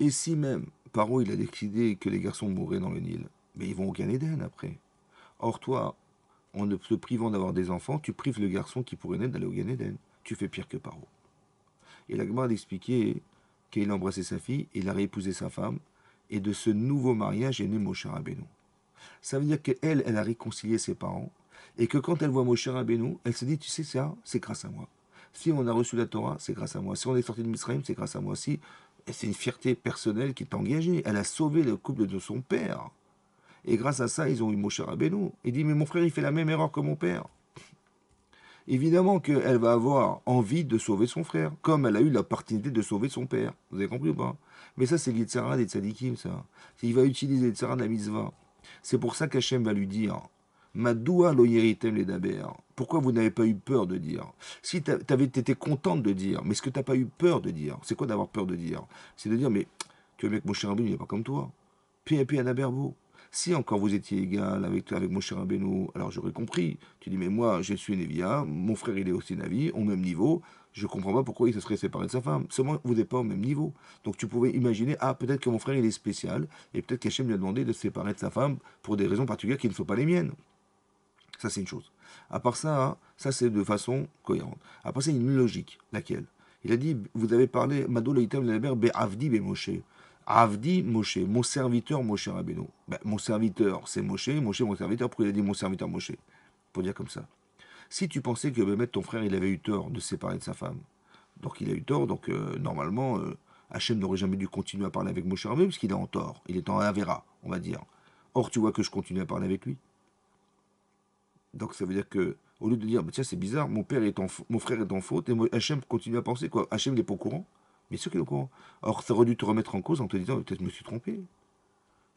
Et si même Paro il a décidé que les garçons mourraient dans le Nil, mais ils vont au Gan Eden après. Or toi, en ne te privant d'avoir des enfants, tu prives le garçon qui pourrait naître d'aller au Gan Eden. Tu fais pire que Paro. Et la Gemara a expliqué qu'il a embrassé sa fille, il a réépousé sa femme, et de ce nouveau mariage est né Moshe Rabbeinu. Ça veut dire qu'elle, elle a réconcilié ses parents, et que quand elle voit Moshe Rabbeinu, elle se dit, tu sais ça, c'est grâce à moi. Si on a reçu la Torah, c'est grâce à moi. Si on est sorti de Misraïm, c'est grâce à moi. Si, c'est une fierté personnelle qui est engagée. Elle a sauvé le couple de son père. Et grâce à ça, ils ont eu Moshe Rabbeinu. Il dit, mais mon frère, il fait la même erreur que mon père. Évidemment qu'elle va avoir envie de sauver son frère, comme elle a eu l'opportunité de sauver son père. Vous avez compris ou pas? Mais ça, c'est l'Yitzhara des tzadikim, ça. Il va utiliser l'Yitzhara de la mitzvah. C'est pour ça qu'Hachem va lui dire Madoua lo yeritem les daber. Pourquoi vous n'avez pas eu peur de dire? Si tu avais été contente de dire, mais ce que tu n'as pas eu peur de dire, c'est quoi d'avoir peur de dire? C'est de dire, mais tu vois, mec, mon cher Rabbeinu, il n'est pas comme toi. PAP à Naberbo. Si encore vous étiez égal avec mon cher Rabbeinu, alors j'aurais compris. Tu dis, mais moi, je suis Névia, mon frère, il est aussi Navi, au même niveau. Je comprends pas pourquoi il se serait séparé de sa femme. Seulement, vous n'êtes pas au même niveau. Donc tu pouvais imaginer, ah, peut-être que mon frère, il est spécial, et peut-être qu'Hachem lui a demandé de se séparer de sa femme pour des raisons particulières qui ne sont pas les miennes. Ça, c'est une chose. À part ça, hein, ça, c'est de façon cohérente. Après, c'est une logique. Laquelle? Il a dit, vous avez parlé, Mado Leitam Leber Be Avdi Be Moshe. Avdi Moshe, mon serviteur Moshe Rabbeinu. Ben, mon serviteur, c'est Moshe, Moshe, mon serviteur. Pourquoi il a dit mon serviteur Moshe? Pour dire comme ça. Si tu pensais que Bémet, ton frère, il avait eu tort de se séparer de sa femme, donc il a eu tort, donc normalement, Hachem n'aurait jamais dû continuer à parler avec Moshe Rabbeinu, parce qu'il est en tort. Il est en Avera, on va dire. Or, tu vois que je continue à parler avec lui. Donc ça veut dire que, au lieu de dire, bah, tiens, c'est bizarre, mon frère est en faute, et Hachem continue à penser, quoi. Hachem n'est pas au courant. Bien sûr qu'il est au courant. Or, ça aurait dû te remettre en cause en te disant, peut-être je me suis trompé.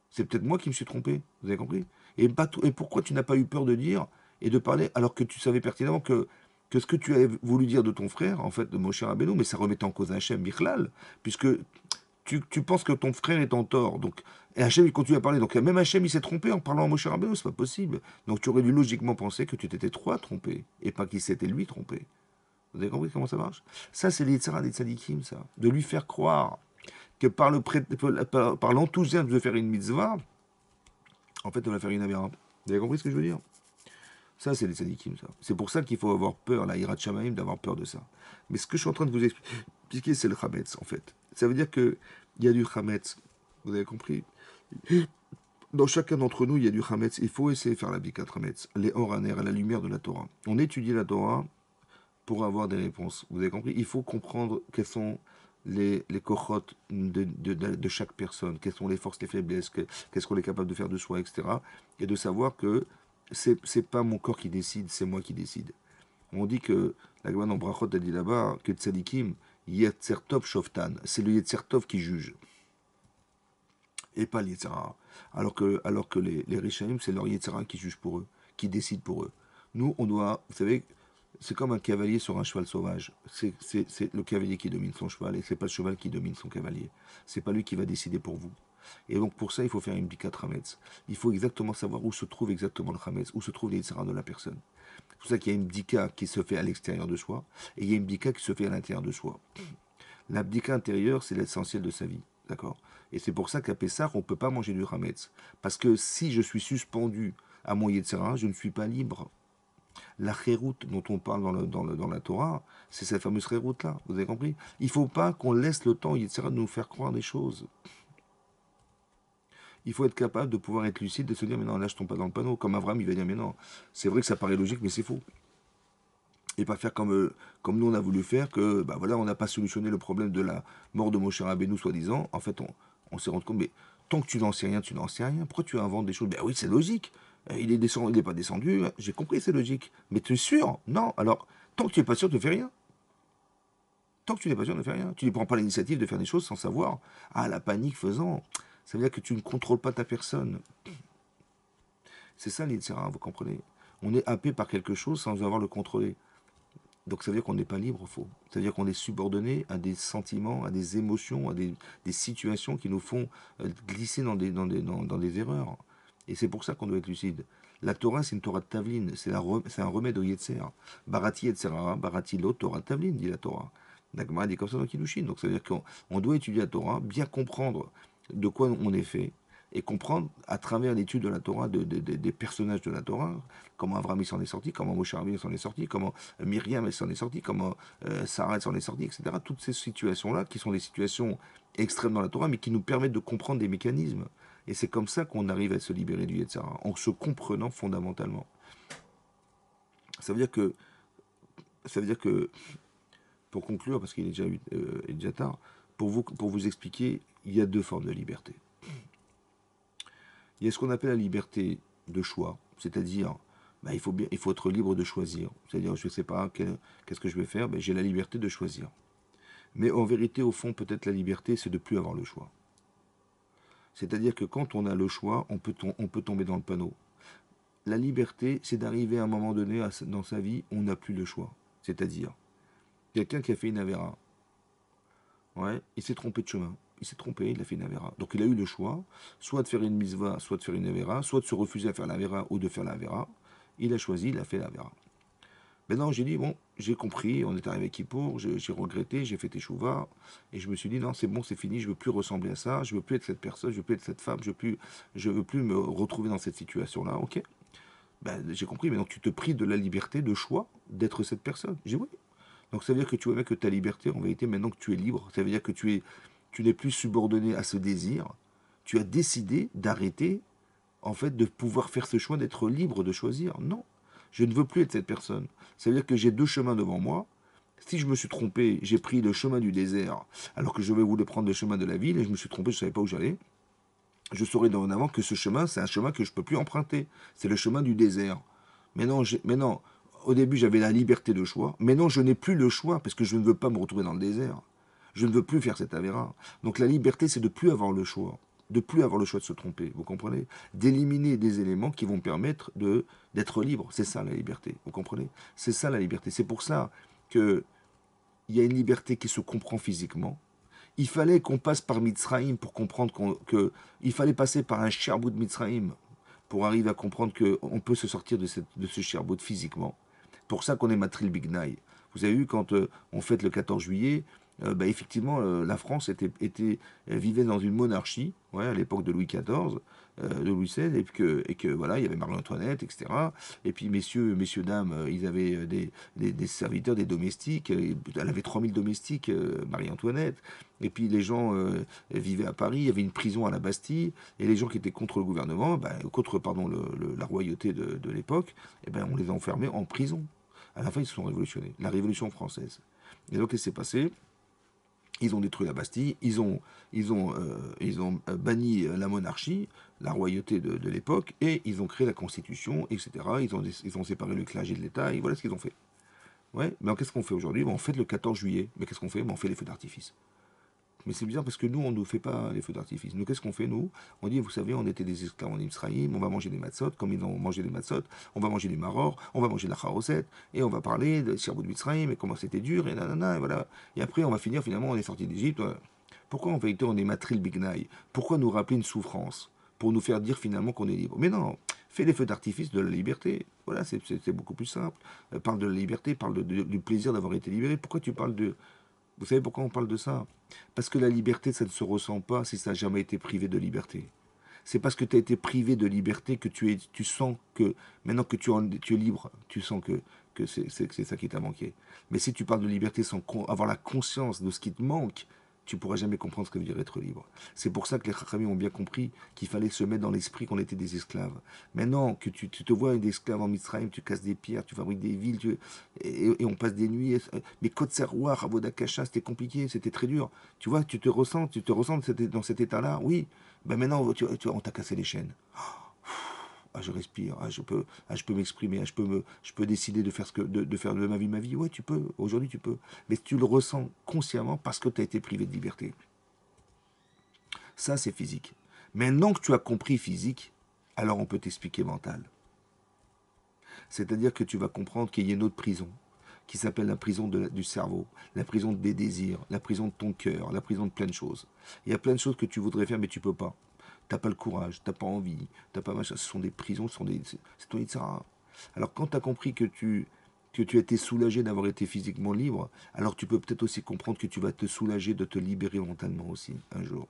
C'est peut-être moi qui me suis trompé. Vous avez compris? Et pourquoi tu n'as pas eu peur de dire et de parler alors que tu savais pertinemment que ce que tu avais voulu dire de ton frère, en fait, de Moshe Rabbeinu, mais ça remettait en cause Hachem Bichlal, puisque tu penses que ton frère est en tort. Donc, et Hachem, il continue à parler. Donc, même Hachem, il s'est trompé en parlant à Moshe Rabbeinu, c'est pas possible. Donc, tu aurais dû logiquement penser que tu t'étais toi trompé, et pas qu'il s'était lui trompé. Vous avez compris comment ça marche? Ça, c'est l'Yitzhara des tzadikim, ça. De lui faire croire que par l'enthousiasme de faire une mitzvah, en fait, on va faire une avéra. Vous avez compris ce que je veux dire? Ça, c'est les tzadikim, ça. C'est pour ça qu'il faut avoir peur, la hirat shamaim, d'avoir peur de ça. Mais ce que je suis en train de vous expliquer, c'est le chametz, en fait. Ça veut dire qu'il y a du chametz. Vous avez compris? Dans chacun d'entre nous, il y a du chametz. Il faut essayer de faire la bikat chametz, les oraner, à la lumière de la Torah. On étudie la Torah pour avoir des réponses. Vous avez compris? Il faut comprendre quelles sont les kochot de chaque personne, quelles sont les forces, les faiblesses, qu'est-ce qu'on est capable de faire de soi, etc. Et de savoir que c'est pas mon corps qui décide, c'est moi qui décide. On dit que, la Gemara dans Brachot a dit là-bas, que Tzadikim, Yetzer Tov Shoftan, c'est le Yetzer Tov qui juge, et pas le Yetzer Hara. Alors que les Rishaim, c'est leur Yetzer Hara qui juge pour eux, qui décide pour eux. Nous, on doit, vous savez, c'est comme un cavalier sur un cheval sauvage. C'est le cavalier qui domine son cheval, et c'est pas le cheval qui domine son cavalier. C'est pas lui qui va décider pour vous. Et donc pour ça, il faut faire une bikat hametz. Il faut exactement savoir où se trouve exactement le hametz, où se trouve les yitzhara de la personne. C'est pour ça qu'il y a une bdika qui se fait à l'extérieur de soi, et il y a une bdika qui se fait à l'intérieur de soi. La bdika intérieure, c'est l'essentiel de sa vie. D'accord? Et c'est pour ça qu'à Pessah, on ne peut pas manger du hametz. Parce que si je suis suspendu à mon yitzhara, je ne suis pas libre. La chéroute dont on parle dans la Torah, c'est cette fameuse chéroute-là. Vous avez compris? Il ne faut pas qu'on laisse le temps au yitzhara de nous faire croire des choses. Il faut être capable de pouvoir être lucide, de se dire, mais non, là, je tombe pas dans le panneau. Comme Abraham, il va dire, mais non, c'est vrai que ça paraît logique, mais c'est faux. Et pas faire comme nous, on a voulu faire, que, bah voilà, on n'a pas solutionné le problème de la mort de Moshe Rabbeinu, soi-disant. En fait, on s'est rendu compte, mais tant que tu n'en sais rien, tu n'en sais rien. Pourquoi tu inventes des choses? Ben oui, c'est logique. Il n'est pas descendu, j'ai compris, c'est logique. Mais tu es sûr? Non. Alors, tant que tu n'es pas sûr, tu ne fais rien. Tant que tu n'es pas sûr, ne fais rien. Tu ne prends pas l'initiative de faire des choses sans savoir. Ah, la panique faisant, ça veut dire que tu ne contrôles pas ta personne. C'est ça l'Yitzhara, vous comprenez? On est happé par quelque chose sans avoir le contrôler. Donc ça veut dire qu'on n'est pas libre au faux. Ça veut dire qu'on est subordonné à des sentiments, à des émotions, à des situations qui nous font glisser dans des erreurs. Et c'est pour ça qu'on doit être lucide. La Torah, c'est une Torah de Tavlin, c'est un remède au Yetzer. Barati Yetzerara, Barati lo Torah de Tavlin, dit la Torah. La Gemara dit comme ça dans Kiddushin. Donc ça veut dire qu'on doit étudier la Torah, bien comprendre de quoi on est fait, et comprendre à travers l'étude de la Torah, des personnages de la Torah, comment Abraham s'en est sorti, comment Moshe Rabbeinu s'en est sorti, comment Myriam s'en est sortie, comment Sarah s'en est sortie, etc. Toutes ces situations-là, qui sont des situations extrêmes dans la Torah, mais qui nous permettent de comprendre des mécanismes. Et c'est comme ça qu'on arrive à se libérer du Yetzirah, en se comprenant fondamentalement. Ça veut dire que, ça veut dire que pour conclure, parce qu'il est il est déjà tard, pour vous expliquer, il y a deux formes de liberté. Il y a ce qu'on appelle la liberté de choix, c'est-à-dire, bah, il faut être libre de choisir. C'est-à-dire, je ne sais pas, qu'est-ce que je vais faire, ben, j'ai la liberté de choisir. Mais en vérité, au fond, peut-être la liberté, c'est de ne plus avoir le choix. C'est-à-dire que quand on a le choix, on peut tomber dans le panneau. La liberté, c'est d'arriver à un moment donné dans sa vie, on n'a plus le choix. C'est-à-dire, quelqu'un qui a fait une avéra, ouais, il s'est trompé de chemin. Il s'est trompé, il a fait une avéra. Donc il a eu le choix, soit de faire une misva, soit de faire une avéra, soit de se refuser à faire l'avéra ou de faire l'avéra. Il a choisi, il a fait l'avéra. Maintenant, j'ai dit, bon, j'ai compris, on est arrivé à Kippour, j'ai regretté, j'ai fait teshuva, et je me suis dit, non, c'est bon, c'est fini, je veux plus ressembler à ça, je veux plus être cette personne, je veux plus être cette femme, je veux plus me retrouver dans cette situation-là, ok. Ben, j'ai compris, mais donc tu te prives de la liberté de choix d'être cette personne. J'ai dit oui. Donc ça veut dire que tu vois bien que ta liberté, en vérité, maintenant que tu es libre, ça veut dire que tu n'es plus subordonné à ce désir. Tu as décidé d'arrêter, en fait, de pouvoir faire ce choix d'être libre de choisir. Non, je ne veux plus être cette personne. Ça veut dire que j'ai deux chemins devant moi. Si je me suis trompé, j'ai pris le chemin du désert, alors que je voulais prendre le chemin de la ville, et je me suis trompé, je ne savais pas où j'allais. Je saurai dorénavant que ce chemin, c'est un chemin que je ne peux plus emprunter. C'est le chemin du désert. Mais non, au début j'avais la liberté de choix. Mais non, je n'ai plus le choix parce que je ne veux pas me retrouver dans le désert. Je ne veux plus faire cette avéra. Donc la liberté, c'est de plus avoir le choix. De plus avoir le choix de se tromper, vous comprenez? D'éliminer des éléments qui vont permettre d'être libre. C'est ça la liberté, vous comprenez? C'est ça la liberté. C'est pour ça qu'il y a une liberté qui se comprend physiquement. Il fallait qu'on passe par Mitzrayim pour comprendre il fallait passer par un Sherbout Mitzrayim pour arriver à comprendre qu'on peut se sortir de ce Sherbout physiquement. Pour ça qu'on est Matril Bignaï. Vous avez vu, quand on fête le 14 juillet, bah, effectivement, la France vivait dans une monarchie, ouais, à l'époque de Louis XIV, de Louis XVI, et que voilà, il y avait Marie-Antoinette, etc. Et puis messieurs, dames, ils avaient des serviteurs, des domestiques. Elle avait 3000 domestiques, Marie-Antoinette. Et puis les gens vivaient à Paris, il y avait une prison à la Bastille, et les gens qui étaient contre le gouvernement, bah, contre pardon, la royauté de l'époque, eh ben, on les a enfermés en prison. À la fin, ils se sont révolutionnés. La Révolution française. Et donc, qu'est-ce qui s'est passé? Ils ont détruit la Bastille, ils ont banni la monarchie, la royauté de l'époque, et ils ont créé la Constitution, etc. Ils ont séparé le clergé de l'État, et voilà ce qu'ils ont fait. Ouais, mais qu'est-ce qu'on fait aujourd'hui? On fête le 14 juillet. Mais qu'est-ce qu'on fait? On fait les feux d'artifice. Mais c'est bizarre parce que nous, on ne nous fait pas les feux d'artifice. Nous, qu'est-ce qu'on fait, nous? On dit, vous savez, on était des esclaves en Israël, on va manger des matzot, comme ils ont mangé des matzot, on va manger du maror, on va manger de la charoset, et on va parler de Sirbut de Mitzrayim, et comment c'était dur, et nanana, et voilà. Et après, on va finir, finalement, on est sorti d'Égypte. Pourquoi, en vérité, on est matril bignaï? Pourquoi nous rappeler une souffrance? Pour nous faire dire, finalement, qu'on est libre. Mais non, fais les feux d'artifice de la liberté. Voilà, c'est beaucoup plus simple. Parle de la liberté, parle du plaisir d'avoir été libéré. Pourquoi tu parles de... Vous savez pourquoi on parle de ça? Parce que la liberté, ça ne se ressent pas si ça n'a jamais été privé de liberté. C'est parce que tu as été privé de liberté que tu sens que, maintenant que tu es libre, tu sens que c'est ça qui t'a manqué. Mais si tu parles de liberté sans avoir la conscience de ce qui te manque, tu pourras jamais comprendre ce que veut dire être libre. C'est pour ça que les Chachamim ont bien compris qu'il fallait se mettre dans l'esprit qu'on était des esclaves. Maintenant que tu te vois un esclave en Mitzrayim, tu casses des pierres, tu fabriques des villes, et on passe des nuits. Mais Côte Serroir, à Vodakasha, c'était compliqué, c'était très dur. Tu vois, tu te ressens dans cet état-là. Oui, ben maintenant, on t'a cassé les chaînes. Ah, je respire, je peux m'exprimer, je peux décider de faire de faire de ma vie. Ouais, tu peux, aujourd'hui tu peux. Mais tu le ressens consciemment parce que tu as été privé de liberté. Ça, c'est physique. Maintenant que tu as compris physique, alors on peut t'expliquer mental. C'est-à-dire que tu vas comprendre qu'il y a une autre prison, qui s'appelle la prison du cerveau, la prison des désirs, la prison de ton cœur, la prison de plein de choses. Il y a plein de choses que tu voudrais faire, mais tu peux pas. T'as pas le courage, t'as pas envie, t'as pas machin. Ce sont des prisons, c'est ton Yitzhara. Alors quand tu as compris que tu as été soulagé d'avoir été physiquement libre, alors tu peux peut-être aussi comprendre que tu vas te soulager de te libérer mentalement aussi un jour.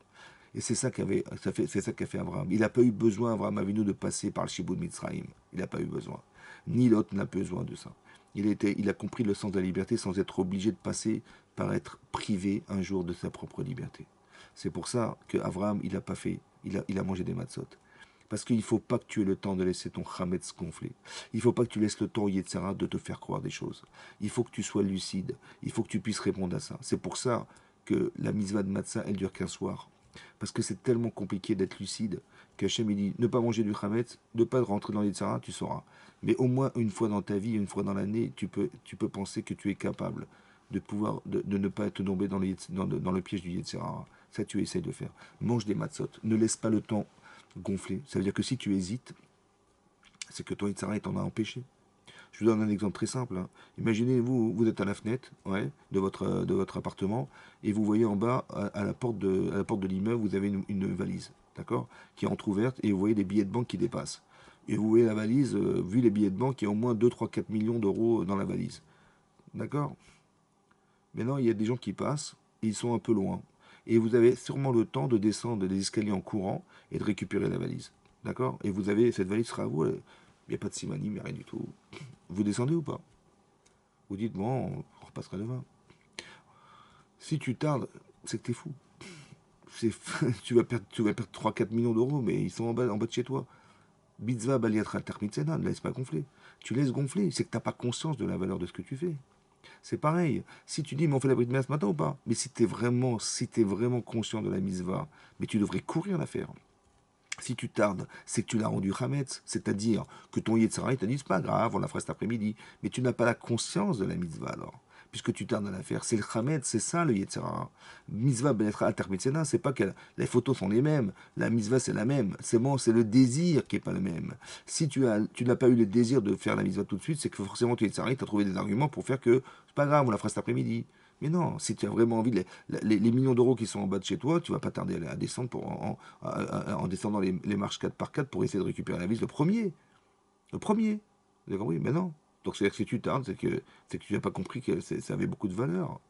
Et c'est ça qu'a fait Abraham. Il n'a pas eu besoin, Abraham Avinu, de passer par le Shibud Mitzrayim. Il n'a pas eu besoin. Ni l'autre n'a besoin de ça. Il a compris le sens de la liberté sans être obligé de passer par être privé un jour de sa propre liberté. C'est pour ça que Abraham, il n'a pas fait, il a mangé des matzot. Parce qu'il ne faut pas que tu aies le temps de laisser ton chametz gonfler. Il ne faut pas que tu laisses le temps au Yetzirah de te faire croire des choses. Il faut que tu sois lucide. Il faut que tu puisses répondre à ça. C'est pour ça que la mitzvah de matzah, elle dure qu'un soir. Parce que c'est tellement compliqué d'être lucide qu'Hachem il dit ne pas manger du chametz, ne pas rentrer dans les tzara, tu sauras. Mais au moins une fois dans ta vie, une fois dans l'année, tu peux penser que tu es capable de ne pas être tombé dans le piège du Yetzirah. Ça, tu essayes de faire. Mange des matzot. Ne laisse pas le temps gonfler. Ça veut dire que si tu hésites, c'est que ton Yetzirah t'en a empêché. Je vous donne un exemple très simple, hein. Imaginez, vous êtes à la fenêtre, ouais, de votre appartement et vous voyez en bas, à la porte de l'immeuble, vous avez une valise, d'accord, qui est entrouverte et vous voyez des billets de banque qui dépassent. Et vous voyez la valise, vu les billets de banque, il y a au moins 2, 3, 4 millions d'euros dans la valise. D'accord. Maintenant, il y a des gens qui passent et ils sont un peu loin. Et vous avez sûrement le temps de descendre les escaliers en courant et de récupérer la valise. D'accord. Et cette valise sera à vous. Il n'y a pas de simani, mais rien du tout. Vous descendez ou pas? Vous dites, bon, on repassera demain. Si tu tardes, c'est que t'es fou. C'est, tu vas perdre 3-4 millions d'euros, mais ils sont en bas de chez toi. Bitzva baliatra termitzena, ne laisse pas gonfler. Tu laisses gonfler, c'est que t'as pas conscience de la valeur de ce que tu fais. C'est pareil. Si tu dis, mais on fait la bride ce matin ou pas? Mais si t'es vraiment conscient de la mitzvah, mais tu devrais courir la faire. Si tu tardes, c'est que tu l'as rendu Hametz, c'est-à-dire que ton Yetzirah, il t'a dit, c'est pas grave, on la fera cet après-midi. Mais tu n'as pas la conscience de la mitzvah alors, puisque tu tardes à la faire. C'est le Hametz, c'est ça le Yetzirah. Mitzvah benetra altermitzena, c'est pas que les photos sont les mêmes, la mitzvah c'est la même. C'est bon, c'est le désir qui est pas le même. Si tu n'as pas eu le désir de faire la mitzvah tout de suite, c'est que forcément ton Yetzirah, il t'a trouvé des arguments pour faire que c'est pas grave, on la fera cet après-midi. Mais non, si tu as vraiment envie, les millions d'euros qui sont en bas de chez toi, tu vas pas tarder à descendre en descendant les marches 4 par 4 pour essayer de récupérer la vis. Le premier. Le premier. Vous avez compris? Mais non. Donc c'est-à-dire que si tu tardes, c'est que tu n'as pas compris que ça avait beaucoup de valeur.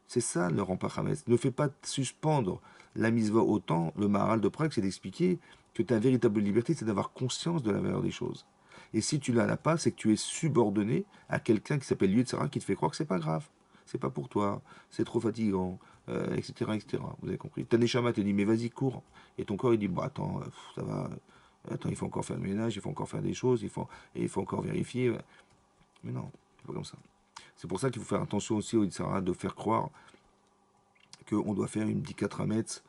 C'est ça le rempart Hametz. Ne fais pas suspendre la mitzvah autant. Le Maharal de Prague, c'est d'expliquer que ta véritable liberté, c'est d'avoir conscience de la valeur des choses. Et si tu l'as pas, c'est que tu es subordonné à quelqu'un qui s'appelle Yetzirah qui te fait croire que c'est pas grave. C'est pas pour toi, c'est trop fatigant, etc., etc. Vous avez compris. Ta Neshama te dit, mais vas-y, cours. Et ton corps, il dit, bon, attends, ça va. Attends, il faut encore faire le ménage, il faut encore faire des choses, il faut encore vérifier. Mais non, c'est pas comme ça. C'est pour ça qu'il faut faire attention aussi au Yitzhara de faire croire qu'on doit faire une bdika trametz,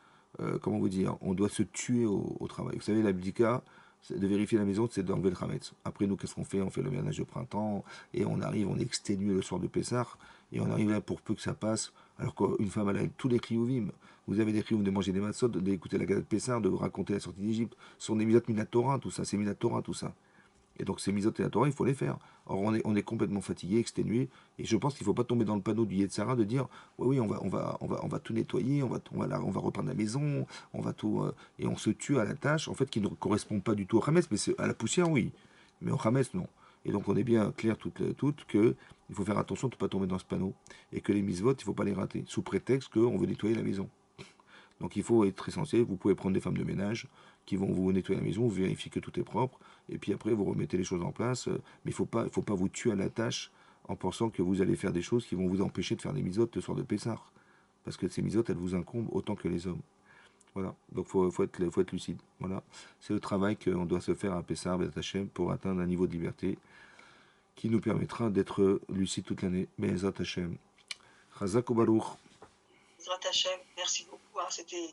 comment vous dire, on doit se tuer au travail. Vous savez, la bdika, de vérifier la maison, c'est d'enlever le trametz. Après, nous, qu'est-ce qu'on fait? On fait le ménage de printemps, et on arrive, on est exténué le soir de Pessah, et on arrive là pour peu que ça passe, alors qu'une femme, elle a tous les kriyuvim. Vous avez des kriyuvim de manger des matzot, d'écouter la Gazette Pessah, de raconter la sortie d'Égypte. Ce sont des mitzvot minatora, tout ça, c'est minatora, tout ça. Et donc ces mitzvot et la Torah, il faut les faire. Or on est complètement fatigué, exténué, et je pense qu'il ne faut pas tomber dans le panneau du Yetzara de dire oui oui on va tout nettoyer, on va reprendre la maison, on va tout et on se tue à la tâche en fait qui ne correspond pas du tout au Hametz, mais à la poussière oui, mais au Hametz non. Et donc on est bien clair toutes que il faut faire attention de ne pas tomber dans ce panneau et que les mitzvot il ne faut pas les rater sous prétexte qu'on veut nettoyer la maison. Donc il faut être essentiel. Vous pouvez prendre des femmes de ménage qui vont vous nettoyer la maison, vous vérifiez que tout est propre, et puis après vous remettez les choses en place. Mais il faut pas vous tuer à la tâche en pensant que vous allez faire des choses qui vont vous empêcher de faire des misotes le soir de Pessah. Parce que ces misotes, elles vous incombent autant que les hommes. Voilà, donc faut être lucide. Voilà, c'est le travail qu'on doit se faire à Pessah, B'ezrat Hashem, pour atteindre un niveau de liberté qui nous permettra d'être lucide toute l'année. B'ezrat Hashem. Chazak ou Baruch. Ezrat Hashem, merci beaucoup, hein, c'était